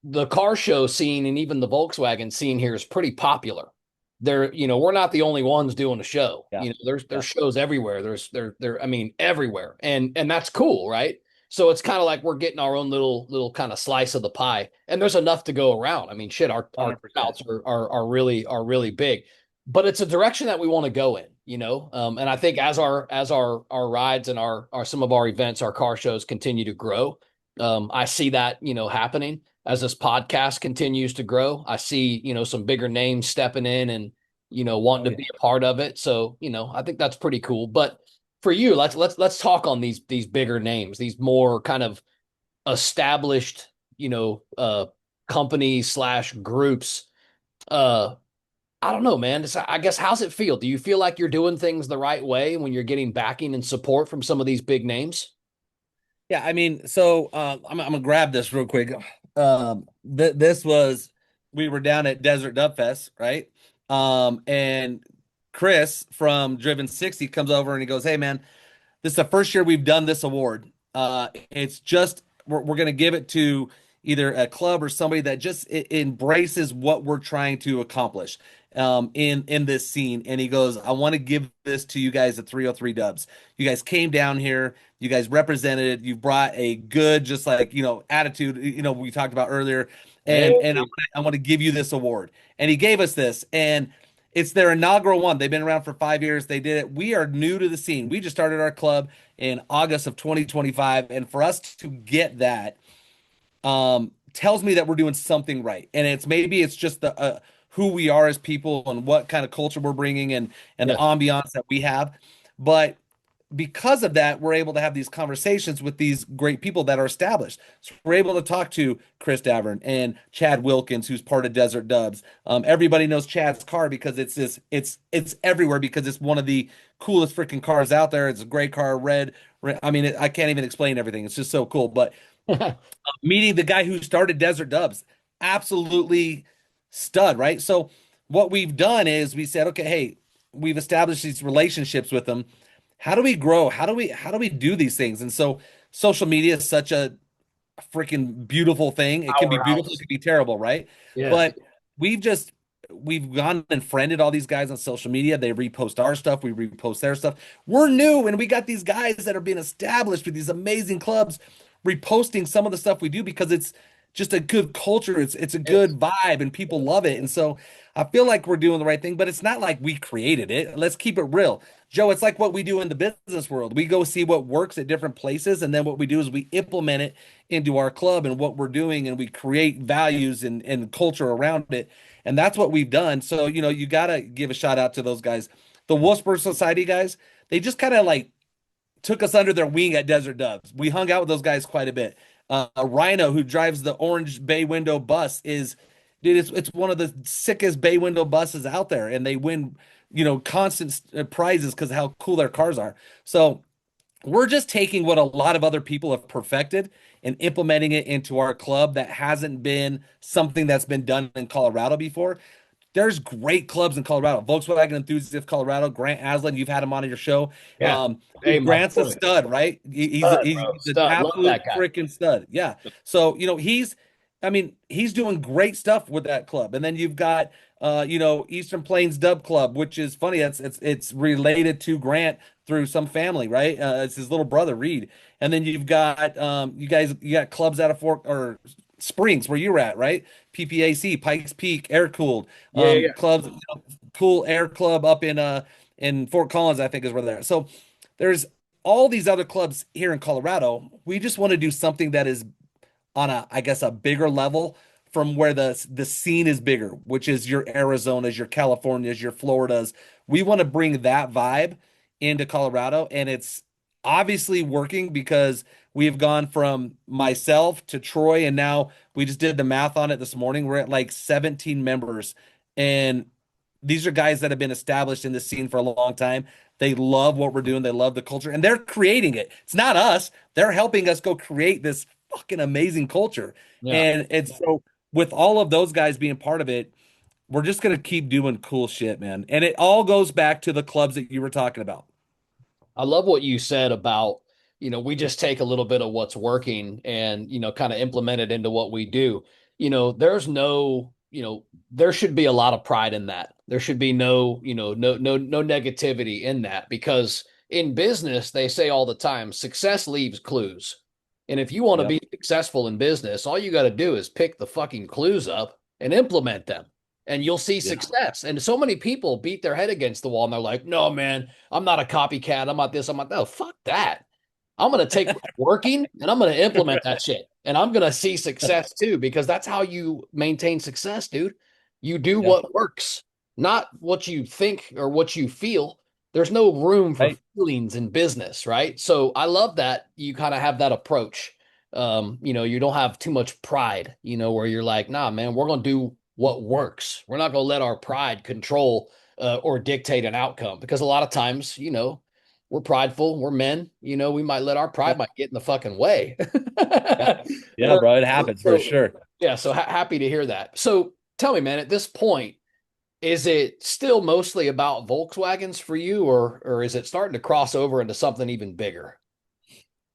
the car show scene and even the Volkswagen scene here is pretty popular. We're not the only ones doing a show. Yeah. There's Yeah. shows everywhere. I mean, everywhere. And that's cool, right? So it's kind of like we're getting our own little kind of slice of the pie. And there's enough to go around. I mean, shit, our 100%. turnouts are really big. But it's a direction that we want to go in, and I think as our rides and our some of our events, our car shows continue to grow, I see that, happening as this podcast continues to grow. I see, some bigger names stepping in and, wanting Oh to yeah. be a part of it. So, I think that's pretty cool. But for you, let's talk on these bigger names, these more kind of established, companies slash groups. Uh, I don't know, man. I guess how's it feel? Do you feel like you're doing things the right way when you're getting backing and support from some of these big names? Yeah, I mean, so I'm gonna grab this real quick. This was we were down at Desert DubFest, right? And Chris from Driven 60 comes over and he goes, "Hey, man, this is the first year we've done this award. It's just we're going to give it to either a club or somebody that just embraces what we're trying to accomplish in this scene." And he goes, "I want to give this to you guys at 303 Dubs. You guys came down here. You guys represented. You brought a good, just like attitude. We talked about earlier, Hey, and I want to give you this award." And he gave us this, and it's their inaugural one. They've been around for 5 years. They did it. We are new to the scene. We just started our club in August of 2025. And for us to get that tells me that we're doing something right. And maybe it's just the who we are as people and what kind of culture we're bringing and the yeah. ambiance that we have. But because of that, we're able to have these conversations with these great people that are established. So we're able to talk to Chris Davern and Chad Wilkins, who's part of Desert Dubs. Everybody knows Chad's car because it's everywhere because it's one of the coolest freaking cars out there. It's a great car, red. I mean, I can't even explain everything. It's just so cool. But meeting the guy who started Desert Dubs, absolutely stud, right? So what we've done is we said, okay, hey, we've established these relationships with them. How do we grow? How do we do these things? And so social media is such a freaking beautiful thing. It can be beautiful, it Powerhouse. can be terrible, right? Yeah. But we've just we've gone and friended all these guys on social media. They repost our stuff, we repost their stuff. We're new and we got these guys that are being established with these amazing clubs reposting some of the stuff we do because it's just a good culture. It's a Yes. good vibe and people love it. And so I feel like we're doing the right thing, but it's not like we created it. Let's keep it real. Joe, it's like what we do in the business world. We go see what works at different places, and then what we do is we implement it into our club and what we're doing, and we create values and culture around it. And that's what we've done. So, you got to give a shout out to those guys. The Wolfsburg Society guys, they just kind of like took us under their wing at Desert Dubs. We hung out with those guys quite a bit. Rhino, who drives the orange bay window bus, dude, it's one of the sickest bay window buses out there, and they win, constant prizes because of how cool their cars are. So we're just taking what a lot of other people have perfected and implementing it into our club that hasn't been something that's been done in Colorado before. There's great clubs in Colorado. Volkswagen Enthusiast of Colorado, Grant Aslan, you've had him on your show. Yeah. Hey, my Grant's a boy. stud, right? He's Stud, he's bro. an Stud. Love absolute that guy. freaking stud. Yeah. So, he's I mean, he's doing great stuff with that club. And then you've got Eastern Plains Dub Club, which is funny. It's related to Grant through some family, right? It's his little brother, Reed. And then you've got you got clubs out of Fort or Springs where you're at, right? PPAC, Pikes Peak, Air-cooled, Yeah, yeah. clubs, Cool Air Club up in Fort Collins, I think is where they're at. So there's all these other clubs here in Colorado. We just want to do something that is on a, I guess, a bigger level from where the scene is bigger, which is your Arizonas, your Californias, your Floridas. We want to bring that vibe into Colorado, and it's obviously working because we have gone from myself to Troy, and now we just did the math on it this morning. We're at like 17 members, and these are guys that have been established in this scene for a long time. They love what we're doing. They love the culture, and they're creating it. It's not us. They're helping us go create this fucking amazing culture. Yeah. And it's so with all of those guys being part of it, we're just gonna keep doing cool shit, man. And it all goes back to the clubs that you were talking about. I love what you said about, we just take a little bit of what's working and, kind of implement it into what we do. There's no, there should be a lot of pride in that. There should be no, no negativity in that because in business, they say all the time, success leaves clues. And if you want to Yep. be successful in business, all you got to do is pick the fucking clues up and implement them and you'll see Yeah. success. And so many people beat their head against the wall and they're like, no, man, I'm not a copycat. I'm not this. I'm not that. Oh, fuck that. I'm going to take what's working and I'm going to implement that shit. And I'm going to see success too, because that's how you maintain success, dude. You do Yeah. what works, not what you think or what you feel. There's no room for Right. feelings in business, right? So I love that you kind of have that approach. You don't have too much pride, where you're like, nah, man, we're going to do what works. We're not going to let our pride control or dictate an outcome because a lot of times, we're prideful. We're men. We might let our Yeah. pride might get in the fucking way. Yeah. Yeah, bro. It happens for So sure. yeah, so happy to hear that. So tell me, man, at this point, is it still mostly about Volkswagens for you, or is it starting to cross over into something even bigger?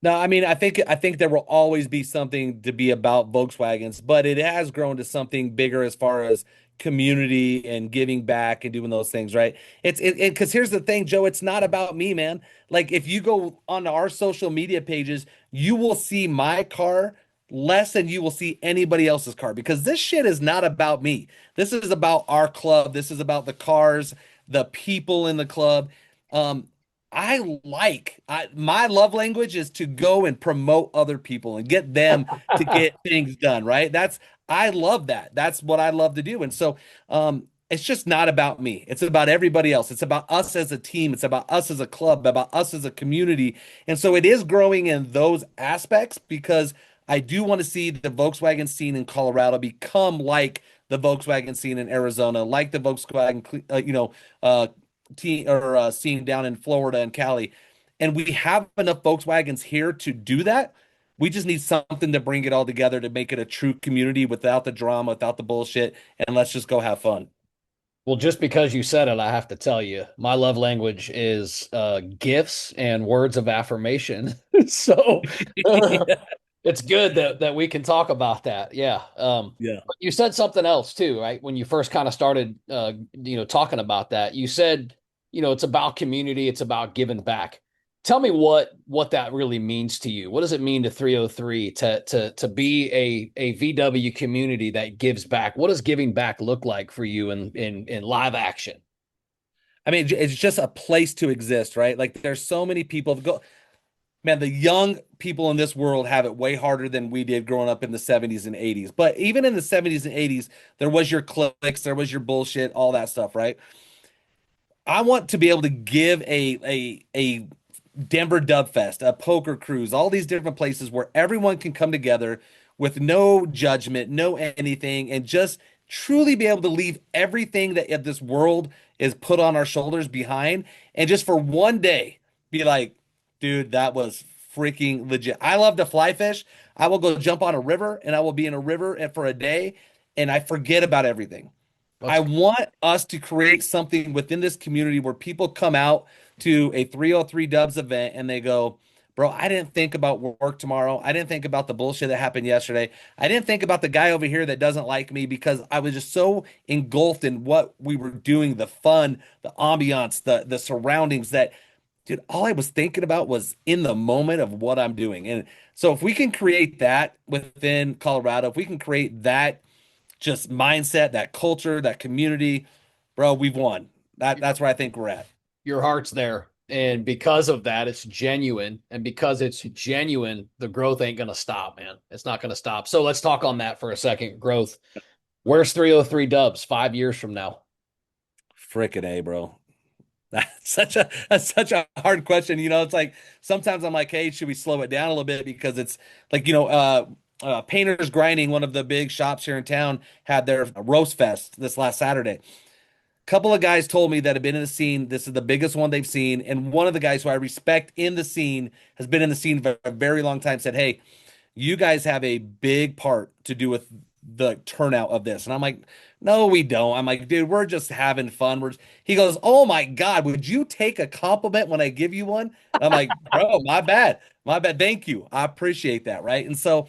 No, I mean, I think there will always be something to be about Volkswagens, but it has grown to something bigger as far as community and giving back and doing those things, right? It's because here's the thing, Joe, it's not about me, man. Like if you go on our social media pages, you will see my car less than you will see anybody else's car because this shit is not about me. This is about our club. This is about the cars, the people in the club. Um, my love language is to go and promote other people and get them to get things done, right? I love that. That's what I love to do. And so it's just not about me. It's about everybody else. It's about us as a team. It's about us as a club, about us as a community. And so it is growing in those aspects because I do want to see the Volkswagen scene in Colorado become like the Volkswagen scene in Arizona, like the Volkswagen, team or scene down in Florida and Cali. And we have enough Volkswagens here to do that. We just need something to bring it all together to make it a true community without the drama, without the bullshit, and let's just go have fun. Well, just because you said it, I have to tell you, my love language is gifts and words of affirmation. So it's good that we can talk about that. Yeah. Yeah. But you said something else too, right? When you first kind of started, talking about that, you said, it's about community, it's about giving back. Tell me what that really means to you. What does it mean to 303 to be a VW community that gives back? What does giving back look like for you in live action? I mean, it's just a place to exist, right? Like there's so many people go, man, the young people in this world have it way harder than we did growing up in the 70s and 80s. But even in the 70s and 80s, there was your cliques, there was your bullshit, all that stuff, right? I want to be able to give a Denver DubFest, a poker cruise, all these different places where everyone can come together with no judgment, no anything, and just truly be able to leave everything that this world is put on our shoulders behind, and just for one day be like, dude, that was freaking legit. I love to fly fish. I will go jump on a river, and I will be in a river for a day, and I forget about everything. I Let's want us to create something within this community where people come out to a 303 Dubs event and they go, bro, I didn't think about work tomorrow. I didn't think about the bullshit that happened yesterday. I didn't think about the guy over here that doesn't like me because I was just so engulfed in what we were doing, the fun, the ambiance, the surroundings that, dude, all I was thinking about was in the moment of what I'm doing. And so if we can create that within Colorado, if we can create that just mindset, that culture, that community, bro, we've won. That's where I think we're at. Your heart's there. And because of that, it's genuine. And because it's genuine, the growth ain't going to stop, man. It's not going to stop. So let's talk on that for a second. Growth. Where's 303 Dubs 5 years from now? Frickin' A, bro. That's such a hard question. It's like sometimes I'm like, hey, should we slow it down a little bit? Because it's like, Painters Grinding, one of the big shops here in town, had their roast fest this last Saturday. Couple of guys told me that have been in the scene. This is the biggest one they've seen. And one of the guys who I respect in the scene has been in the scene for a very long time said, hey, you guys have a big part to do with the turnout of this. And I'm like, no, we don't. I'm like, dude, we're just having fun. He goes, oh my God, would you take a compliment when I give you one? I'm like, bro, my bad. My bad. Thank you. I appreciate that. Right. And so,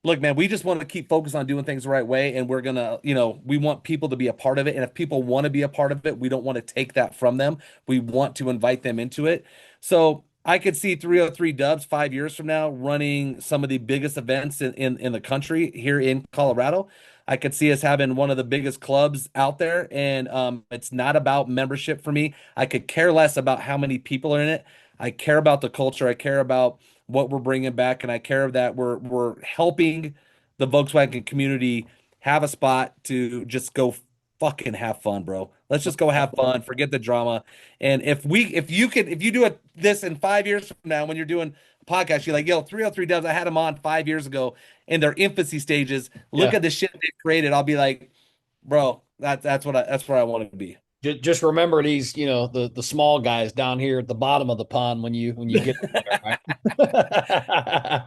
look, man, we just want to keep focused on doing things the right way. And we're going to, we want people to be a part of it. And if people want to be a part of it, we don't want to take that from them. We want to invite them into it. So I could see 303 Dubs 5 years from now running some of the biggest events in the country here in Colorado. I could see us having one of the biggest clubs out there. And it's not about membership for me. I could care less about how many people are in it. I care about the culture. I care about what we're bringing back, and I care that we're helping the Volkswagen community have a spot to just go fucking have fun, bro. Let's just go have fun, forget the drama. And if you do this in 5 years from now when you're doing a podcast, you're like, yo, 303 Dubs, I had them on 5 years ago in their infancy stages. Look Yeah. at the shit they've created. I'll be like, bro, that's where I want to be. Just remember these, the small guys down here at the bottom of the pond when you get there, right?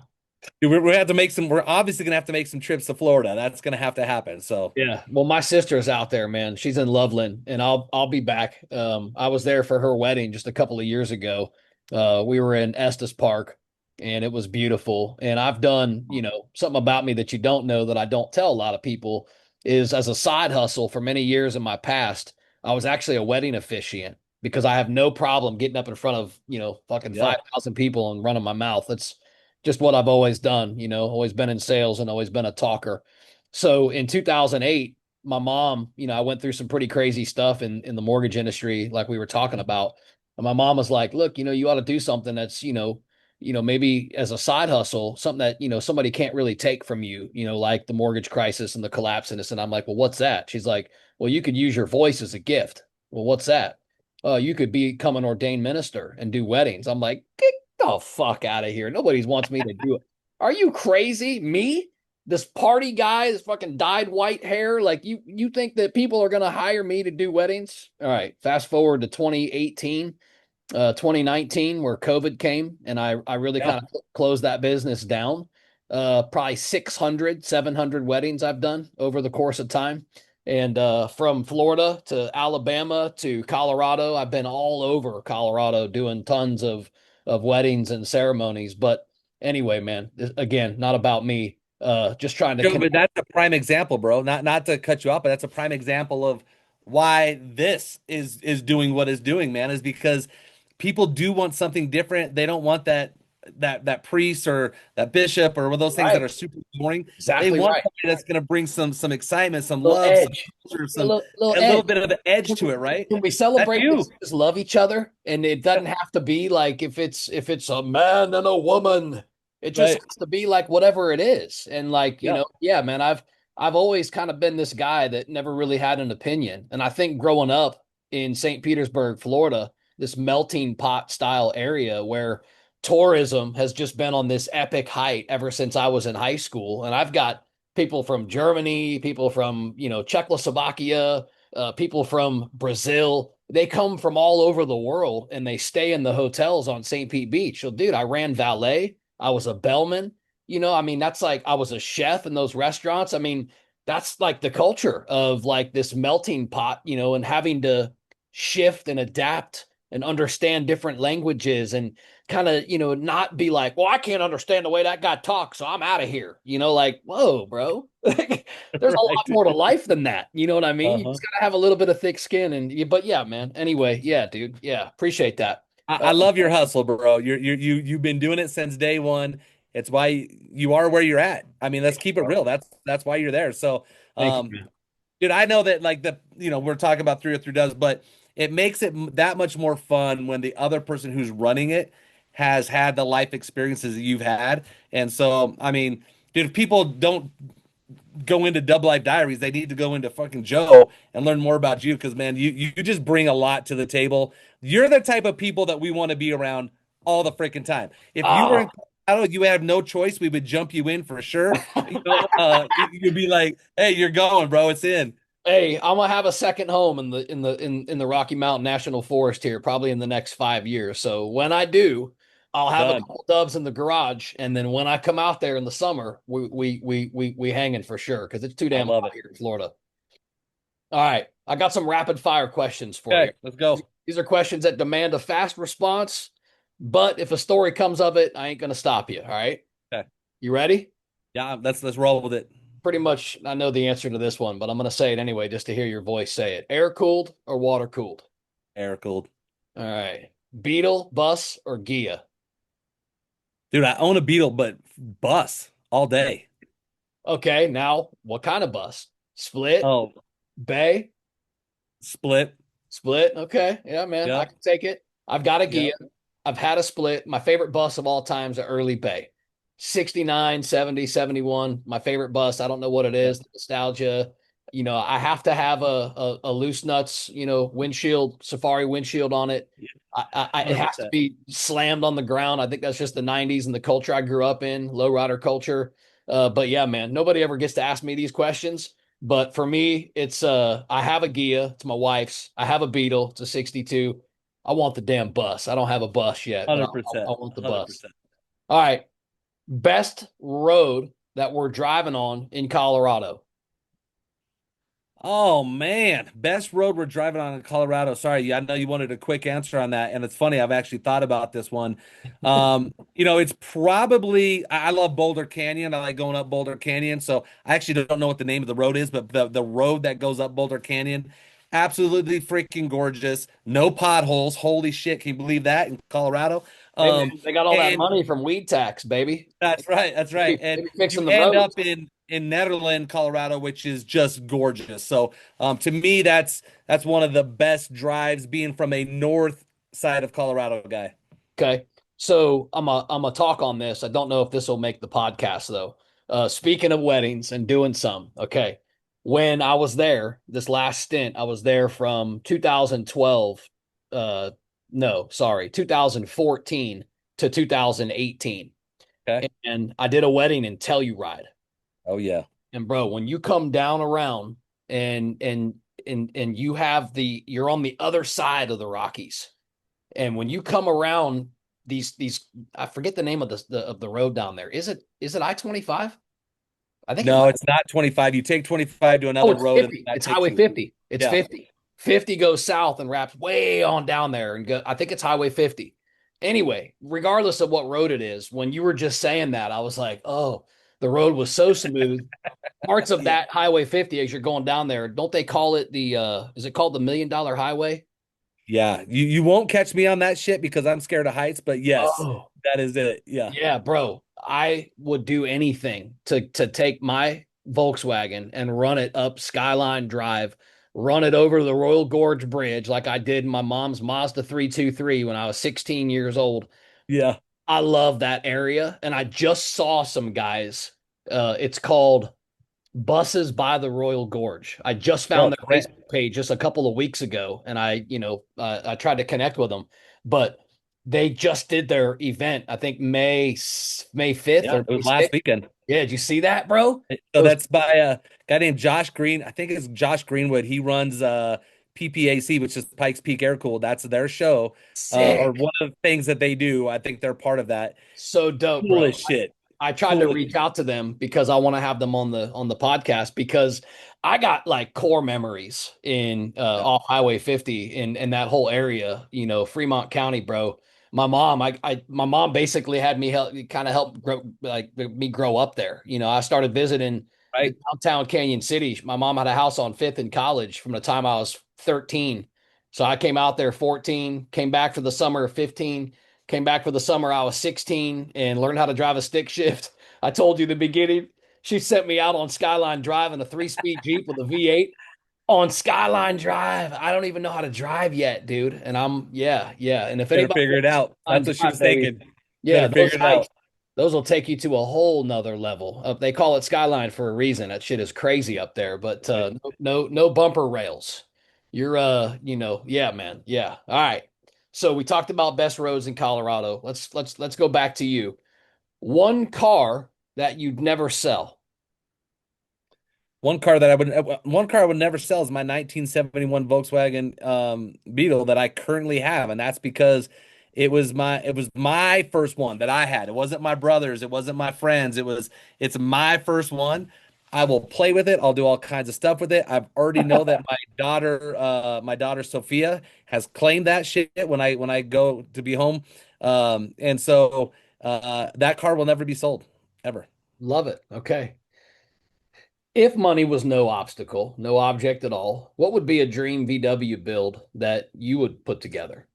Dude, we have to make some. We're obviously gonna have to make some trips to Florida. That's gonna have to happen. So Yeah. Well, my sister's out there, man. She's in Loveland, and I'll be back. I was there for her wedding just a couple of years ago. We were in Estes Park, and it was beautiful. And I've done, something about me that you don't know that I don't tell a lot of people is as a side hustle for many years in my past, I was actually a wedding officiant because I have no problem getting up in front of, fucking yeah, 5,000 people and running my mouth. That's just what I've always done, always been in sales and always been a talker. So in 2008, my mom, I went through some pretty crazy stuff in the mortgage industry, like we were talking about. And my mom was like, look, you ought to do something that's, maybe as a side hustle, something that, somebody can't really take from you, like the mortgage crisis and the collapse in this. And I'm like, well, what's that? She's like, well, you could use your voice as a gift. Well, what's that? You could become an ordained minister and do weddings. I'm like, get the fuck out of here. Nobody wants me to do it. Are you crazy? Me? This party guy, this fucking dyed white hair. Like you think that people are gonna hire me to do weddings? All right. Fast forward to 2018, 2019, where COVID came, and I really yeah. kind of closed that business down. Probably 600, 700 weddings I've done over the course of time. And from Florida to Alabama to Colorado, I've been all over Colorado doing tons of weddings and ceremonies. But anyway, man, again, not about me. Just trying to Joe, connect. but that's a prime example, bro. Not to cut you off, but that's a prime example of why this is doing what it's doing, man. Is because people do want something different. They don't want that priest or that bishop or one of those things that Right. are super boring. They Exactly want right. something that's going to bring some excitement, some Little love, some edge. culture, A little a little edge. bit of an edge to it, right? Can we That's celebrate you. this? Just love each other, and it doesn't have to be like if it's a man and a woman. It just Right. has to be like whatever it is. And like Yeah. yeah, man, I've always kind of been this guy that never really had an opinion. And I think growing up in St. Petersburg, Florida, this melting pot style area where tourism has just been on this epic height ever since I was in high school, and I've got people from Germany, people from Czechoslovakia, people from Brazil. They come from all over the world and they stay in the hotels on St. Pete Beach. So, dude, I ran valet. I was a bellman. I mean, that's like I was a chef in those restaurants. I mean, that's like the culture of like this melting pot, and having to shift and adapt and understand different languages and kind of, not be like, well, I can't understand the way that guy talks, so I'm out of here. Like, whoa, bro. There's a lot Right. more to life than that. You know what I mean? You Uh-huh. just gotta have a little bit of thick skin but yeah, man. Anyway, yeah, dude. Yeah, appreciate that. I love your hustle, bro. You've been doing it since day one. It's why you are where you're at. I mean, let's keep it real. That's why you're there. So, Thank you, um, man. dude, I know that like we're talking about 303 does, but it makes it that much more fun when the other person who's running it has had the life experiences that you've had. And so, I mean, dude, if people don't go into DubLife Diaries, they need to go into fucking Joe and learn more about you because man, you just bring a lot to the table. You're the type of people that we want to be around all the freaking time. If you were Oh, in Colorado, you have no choice. We would jump you in for sure. You'd be like, "Hey, you're going, bro. It's in." hey, I'm gonna have a second home in the Rocky Mountain National Forest here, probably in the next 5 years. So when I do, I'll have a Done. couple dubs in the garage, and then when I come out there in the summer, we hanging for sure because it's too I damn love hot it. here in Florida. All right, I got some rapid fire questions for you. Okay, let's go. These are questions that demand a fast response, but if a story comes of it, I ain't gonna stop you. All right, Okay. you ready? Yeah, let's roll with it. Pretty much, I know the answer to this one, but I'm gonna say it anyway just to hear your voice say it. Air cooled or water cooled? Air-cooled. All right. Beetle, bus, or Gia? Dude, I own a Beetle, but bus all day. Okay, now what kind of bus? Split, Oh, bay, split. split. Okay, yeah, man, I Yep. can take it. I've got a Gia. Yep. I've had a split. My favorite bus of all time is an early bay. 69, 70, 71. My favorite bus. I don't know what it Yep. is. The nostalgia. I have to have a loose nuts, windshield, safari windshield on it. Yeah. It has to 100%. be slammed on the ground. I think that's just the 90s and the culture I grew up in, lowrider culture. But yeah, man, nobody ever gets to ask me these questions. But for me, it's I have a Gia, it's my wife's. I have a Beetle, it's a 62. I want the damn bus. I don't have a bus yet, but I 100%. want the bus. 100%. All right. Best road that we're driving on in Colorado. Oh man, best road we're driving on in Colorado. Sorry, I know you wanted a quick answer on that, and it's funny. I've actually thought about this one. It's probably I love Boulder Canyon. I like going up Boulder Canyon. So I actually don't know what the name of the road is, but the road that goes up Boulder Canyon, absolutely freaking gorgeous. No potholes. Holy shit, can you believe that in Colorado? Hey man, Um, they got all that and money from weed tax, baby. That's right. That's right. They And be you fixing the end roads. up in Netherland, Colorado, which is just gorgeous. So, to me, that's one of the best drives, being from a north side of Colorado guy. Okay. So I'm a talk on this. I don't know if this will make the podcast though. Speaking of weddings and doing some, okay. When I was there, this last stint, I was there from 2012, no, sorry, 2014 to 2018. Okay. And I did a wedding in Telluride. Oh yeah. And bro, when you come down around and you're on the other side of the Rockies. And when you come around these I forget the name of the road down there. Is it I-25? I think it No, might. it's not 25. You take 25 to Oh, another it's road, and 50. that It's takes Highway you. 50. It's Yeah. 50. 50 goes south and wraps way on down there and go. I think it's Highway 50. Anyway, regardless of what road it is, when you were just saying that, I was like, oh, the road was so smooth. Parts of Yeah. that Highway 50 as you're going down there, don't they call it is it called the $1 million highway? Yeah. You won't catch me on that shit because I'm scared of heights, but yes, Oh, that is it. Yeah. yeah, bro. I would do anything to take my Volkswagen and run it up Skyline Drive, run it over the Royal Gorge Bridge like I did in my mom's Mazda 323 when I was 16 years old. Yeah. I love that area. And I just saw some guys. It's called Buses by the Royal Gorge. I just Bro, found it's their Facebook page just a couple of weeks ago, and I tried to connect with them, but they just did their event. I think May 5th yeah, or it was May last 6th. weekend. Yeah, did you see that, bro? It So was that's by a guy named Josh Green. I think it's Josh Greenwood. He runs PPAC, which is Pikes Peak Air Cooled. That's their show, or sick, one of the things that they do. I think they're part of that. so dope, Cool bro. as shit. I tried to Cool. reach out to them because I want to have them on the podcast because I got like core memories in off Highway 50 in that whole area, Fremont County, bro. My mom basically had me help grow like me grow up there. I started visiting the Right. downtown Canyon City. My mom had a house on Fifth in college from the time I was 13. So I came out there 14, came back for the summer of 15. Came back for the summer. I was 16 and learned how to drive a stick shift. I told you in the beginning, she sent me out on Skyline Drive in a 3-speed Jeep with a V8 on Skyline Drive. I don't even know how to drive yet, dude. And yeah. And if Better anybody figure it knows out. Skyline That's what she Drive, was baby, thinking. yeah, Better those figure it hikes, out. those will take you to a whole nother level. They call it Skyline for a reason. That shit is crazy up there, but Right. no bumper rails. You're yeah, man. Yeah. All right. So we talked about best roads in Colorado. Let's go back to you. One car that you'd never sell. One car I would never sell is my 1971 Volkswagen Beetle that I currently have, and that's because it was my first one that I had. It wasn't my brother's, it wasn't my friends. It's my first one. I will play with it. I'll do all kinds of stuff with it. I've already know that my daughter Sophia has claimed that shit when I go to be home. And so that car will never be sold ever. Love it. Okay. If money was no obstacle, no object at all, what would be a dream VW build that you would put together?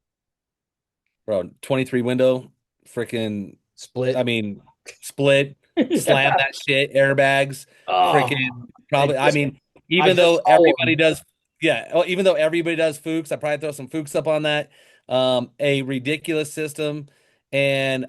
Bro, 23 window, freaking, I Split. mean, split, slam Yeah. that shit, airbags, Oh, freaking, I probably. I just mean, I even just though saw everybody one. does, yeah, well, even though everybody does Fuchs, I probably throw some Fuchs up on that. A ridiculous system, and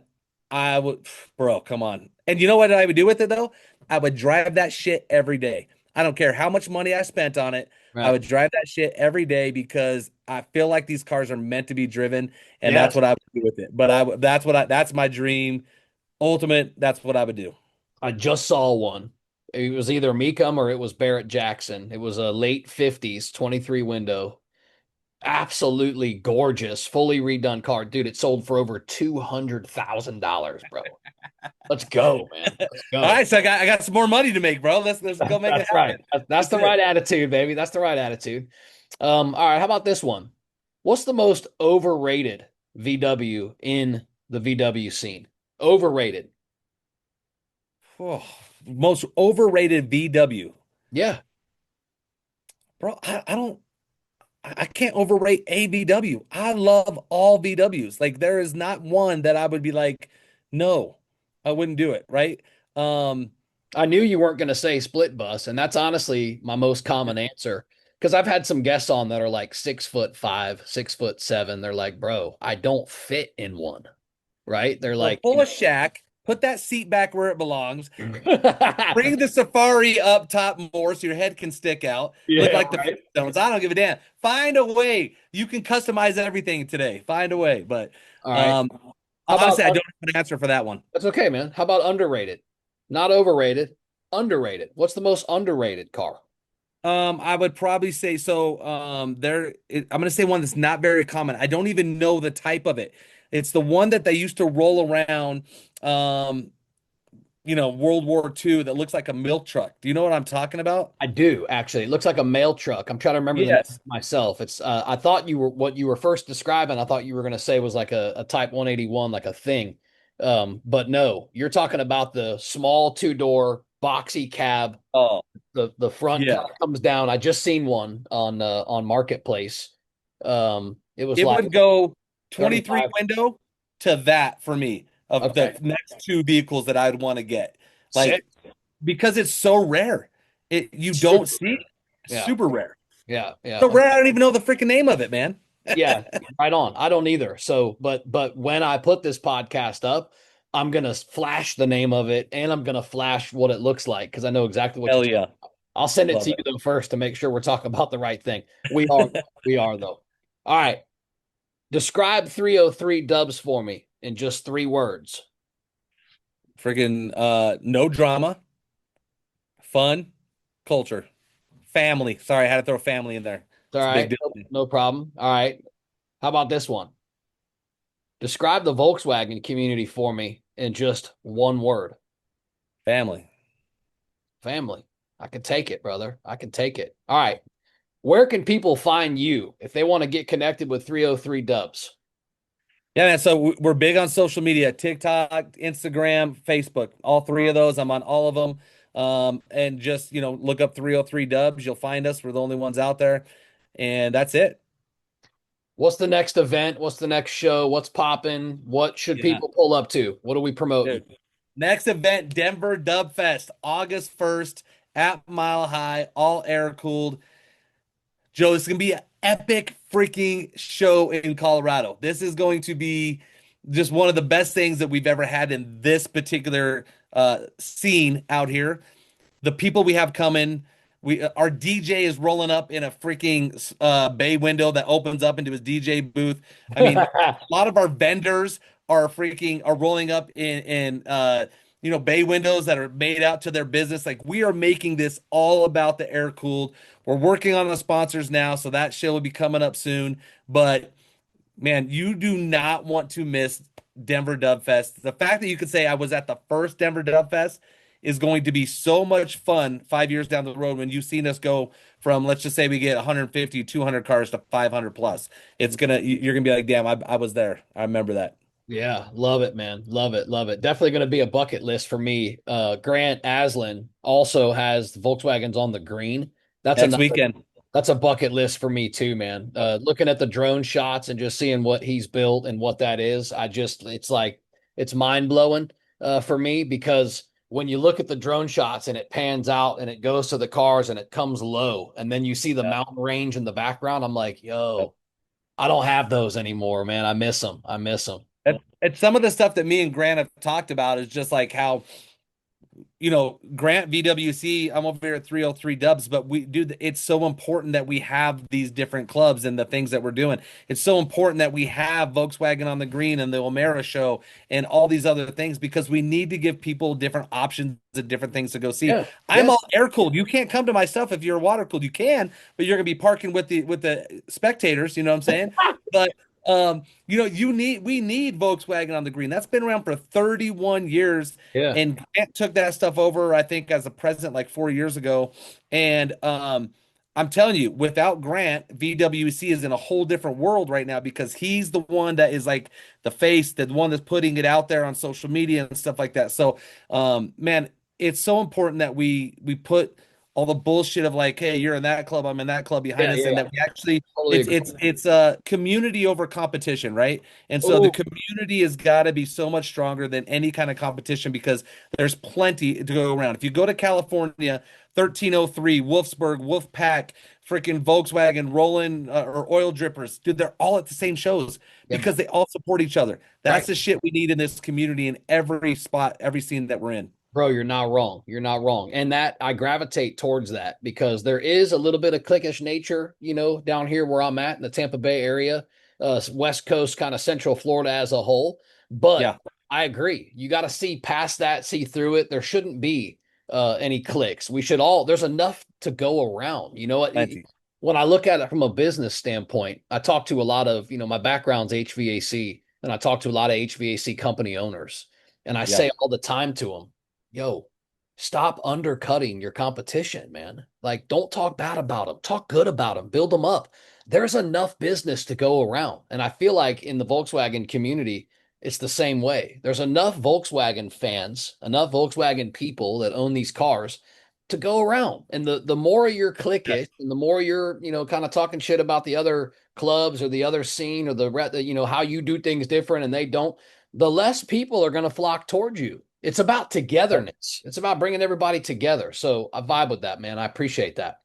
I would, bro, come on. And you know what I would do with it though? I would drive that shit every day. I don't care how much money I spent on it. I Right. would drive that shit every day because I feel like these cars are meant to be driven, and that's Yes. what I would do with it. But that's my dream. Ultimate, that's what I would do. I just saw one. It was either Mecum or it was Barrett Jackson. It was a late 50s 23 window. Absolutely gorgeous, fully redone car. Dude, it sold for over $200,000, bro. Let's go, man. Let's All go. right, so I got some more money to make, bro. Let's go make it That's right. happen. That's Let's the do it. right attitude, baby. That's the right attitude. All right, how about this one? What's the most overrated VW in the VW scene? Overrated. Oh, most overrated VW, Yeah. bro. I don't. I can't overrate a VW. I love all VWs. Like there is not one that I would be like, no, I wouldn't do it. Right? Um, I knew you weren't going to say split bus, and that's honestly my most common answer. Because I've had some guests on that are like 6'5", 6'7". They're like, bro, I don't fit in one. Right? They're well, like, pull a shack, put that seat back where it belongs. yeah, Bring the Safari up top more so your head can stick out. Look like the right. Flintstones. I don't give a damn. Find a way. You can customize everything today. Find a way. But All right. um, How about honestly, I don't have an answer for that one. that's okay, man. How about underrated? Not overrated, underrated. What's the most underrated car? I would probably say so. I'm gonna say one that's not very common. I don't even know the type of it. It's the one that they used to roll around, um, World War II that looks like a milk truck. Do you know what I'm talking about? I do actually. It looks like a mail truck. I'm trying to remember the name Yes. myself. It's I thought you were what you were first describing. I thought you were going to say was like a Type 181, like a thing. But no, you're talking about the small two-door boxy cab. Oh, The front kind yeah. of comes down. I just seen one on Marketplace. It was It like would go 23 35. window to that for me of the Okay. next two vehicles that I'd want to get. Sick. Like because it's so rare. You don't Super. see it. It's Yeah. super rare. Yeah. So rare I don't even know the freaking name of it, man. Yeah, right on. I don't either. So, but when I put this podcast up, I'm gonna flash the name of it and I'm gonna flash what it looks like because I know exactly what you're Hell talking yeah. about. I'll send it Love to you it. though first to make sure we're talking about the right thing. We are though. All right. Describe 303 dubs for me in just 3 words. Freaking no drama, fun, culture, family. Sorry, I had to throw family in there. All It's a big right, deal. no problem. All right. How about this one? Describe the Volkswagen community for me in just one word. Family. Family. I can take it, brother. I can take it. All right. Where can people find you if they want to get connected with 303 Dubs? Yeah, man. So we're big on social media: TikTok, Instagram, Facebook. All three of those. I'm on all of them. And just look up 303 Dubs. You'll find us. We're the only ones out there, and that's it. What's the next event? What's the next show? What's popping? What should Yeah, people pull up to? What are we promoting? dude. Next event, Denver DubFest, August 1st at Mile High, all air cooled. Joe, this is gonna be an epic freaking show in Colorado. This is going to be just one of the best things that we've ever had in this particular scene out here. The people we have coming, our DJ is rolling up in a freaking bay window that opens up into his DJ booth. I mean, a lot of our vendors are rolling up in bay windows that are made out to their business. Like, we are making this all about the air cooled. We're working on the sponsors now, so that show will be coming up soon. But man, you do not want to miss Denver Dub Fest. The fact that you could say I was at the first Denver Dub Fest is going to be so much fun 5 years down the road when you've seen us go from, let's just say we get 150, 200 cars to 500 plus. You're gonna be like, damn, I was there. I remember that. Yeah, love it, man. Love it, love it. Definitely going to be a bucket list for me. Grant Aslan also has the Volkswagens on the green. That's Next another weekend. that's a bucket list for me too, man. Looking at the drone shots and just seeing what he's built and what that is, it's like it's mind blowing for me because when you look at the drone shots and it pans out and it goes to the cars and it comes low and then you see the Yeah. mountain range in the background, I'm like, Yep. yo, I don't have those anymore, man. I miss them. I miss them. And some of the stuff that me and Grant have talked about is just like how Grant VWC, I'm over here at 303 Dubs, but it's so important that we have these different clubs and the things that we're doing. It's so important that we have Volkswagen on the green and the Omera show and all these other things because we need to give people different options and different things to go see. Yeah. I'm Yes. all air cooled. You can't come to my stuff if you're water cooled. You can, but you're gonna be parking with the spectators, you know what I'm saying? But we need Volkswagen on the green. That's been around for 31 years. Yeah. And Grant took that stuff over, I think, as a president like 4 years ago. And I'm telling you, without Grant, VWC is in a whole different world right now because he's the one that is like the face, the one that's putting it out there on social media and stuff like that. So, man, it's so important that we put all the bullshit of like, hey, you're in that club, I'm in that club behind Yeah. us, Yeah. and that we actually Totally agree. it's a community over competition, right? And so the Oh, community has got to be so much stronger than any kind of competition because there's plenty to go around. If you go to California, 1303, Wolfsburg, Wolfpack, freaking Volkswagen, Roland, or Oil Drippers, dude, they're all at the same shows yeah. because they all support each other. Right. That's the shit we need in this community in every spot, every scene that we're in. Bro, you're not wrong. You're not wrong. And that I gravitate towards that because there is a little bit of cliquish nature, down here where I'm at in the Tampa Bay area, West Coast, kind of Central Florida as a whole. But Yeah, I agree. You got to see past that, see through it. There shouldn't be any cliques. There's enough to go around. You know what? plenty. When I look at it from a business standpoint, I talk to a lot of, my background's HVAC, and I talk to a lot of HVAC company owners. And I Yeah. say all the time to them, yo, stop undercutting your competition, man. Like, don't talk bad about them. Talk good about them. Build them up. There's enough business to go around. And I feel like in the Volkswagen community, it's the same way. There's enough Volkswagen fans, enough Volkswagen people that own these cars to go around. And the more you're cliquish and the more you're, kind of talking shit about the other clubs or the other scene or how you do things different and they don't, the less people are going to flock towards you. It's about togetherness. It's about bringing everybody together. So I vibe with that, man. I appreciate that.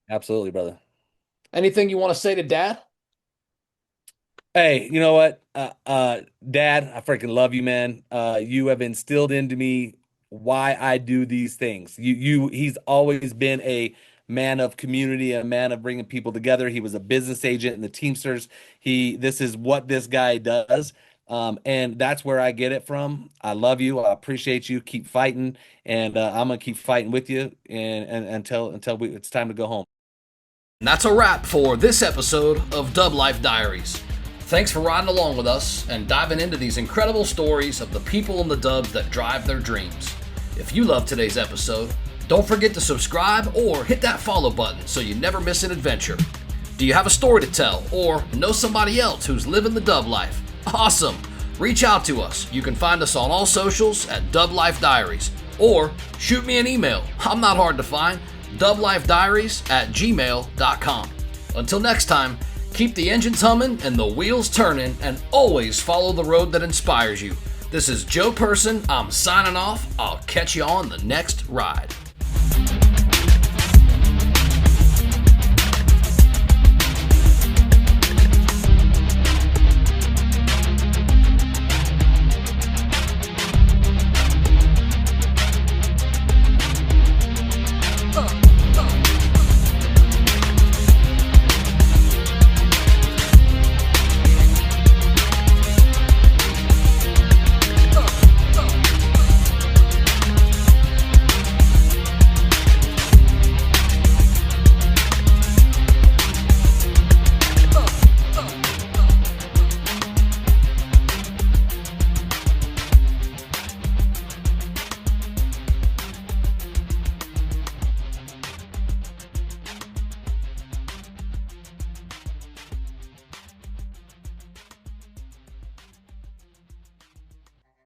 Absolutely, brother. Anything you want to say to Dad? Hey, you know what? Dad, I freaking love you, man. You have instilled into me why I do these things. He's always been a man of community, a man of bringing people together. He was a business agent in the Teamsters. This is what this guy does. And that's where I get it from. I love you. I appreciate you. Keep fighting, and I'm gonna keep fighting with you, and until it's time to go home. And that's a wrap for this episode of DubLife Diaries. Thanks for riding along with us and diving into these incredible stories of the people in the dubs that drive their dreams. If you love today's episode, don't forget to subscribe or hit that follow button so you never miss an adventure. Do you have a story to tell or know somebody else who's living the dub life? Awesome! Reach out to us. You can find us on all socials at DubLife Diaries or shoot me an email. I'm not hard to find. DubLifeDiaries@gmail.com. Until next time, keep the engines humming and the wheels turning, and always follow the road that inspires you. This is Joe Person. I'm signing off. I'll catch you on the next ride.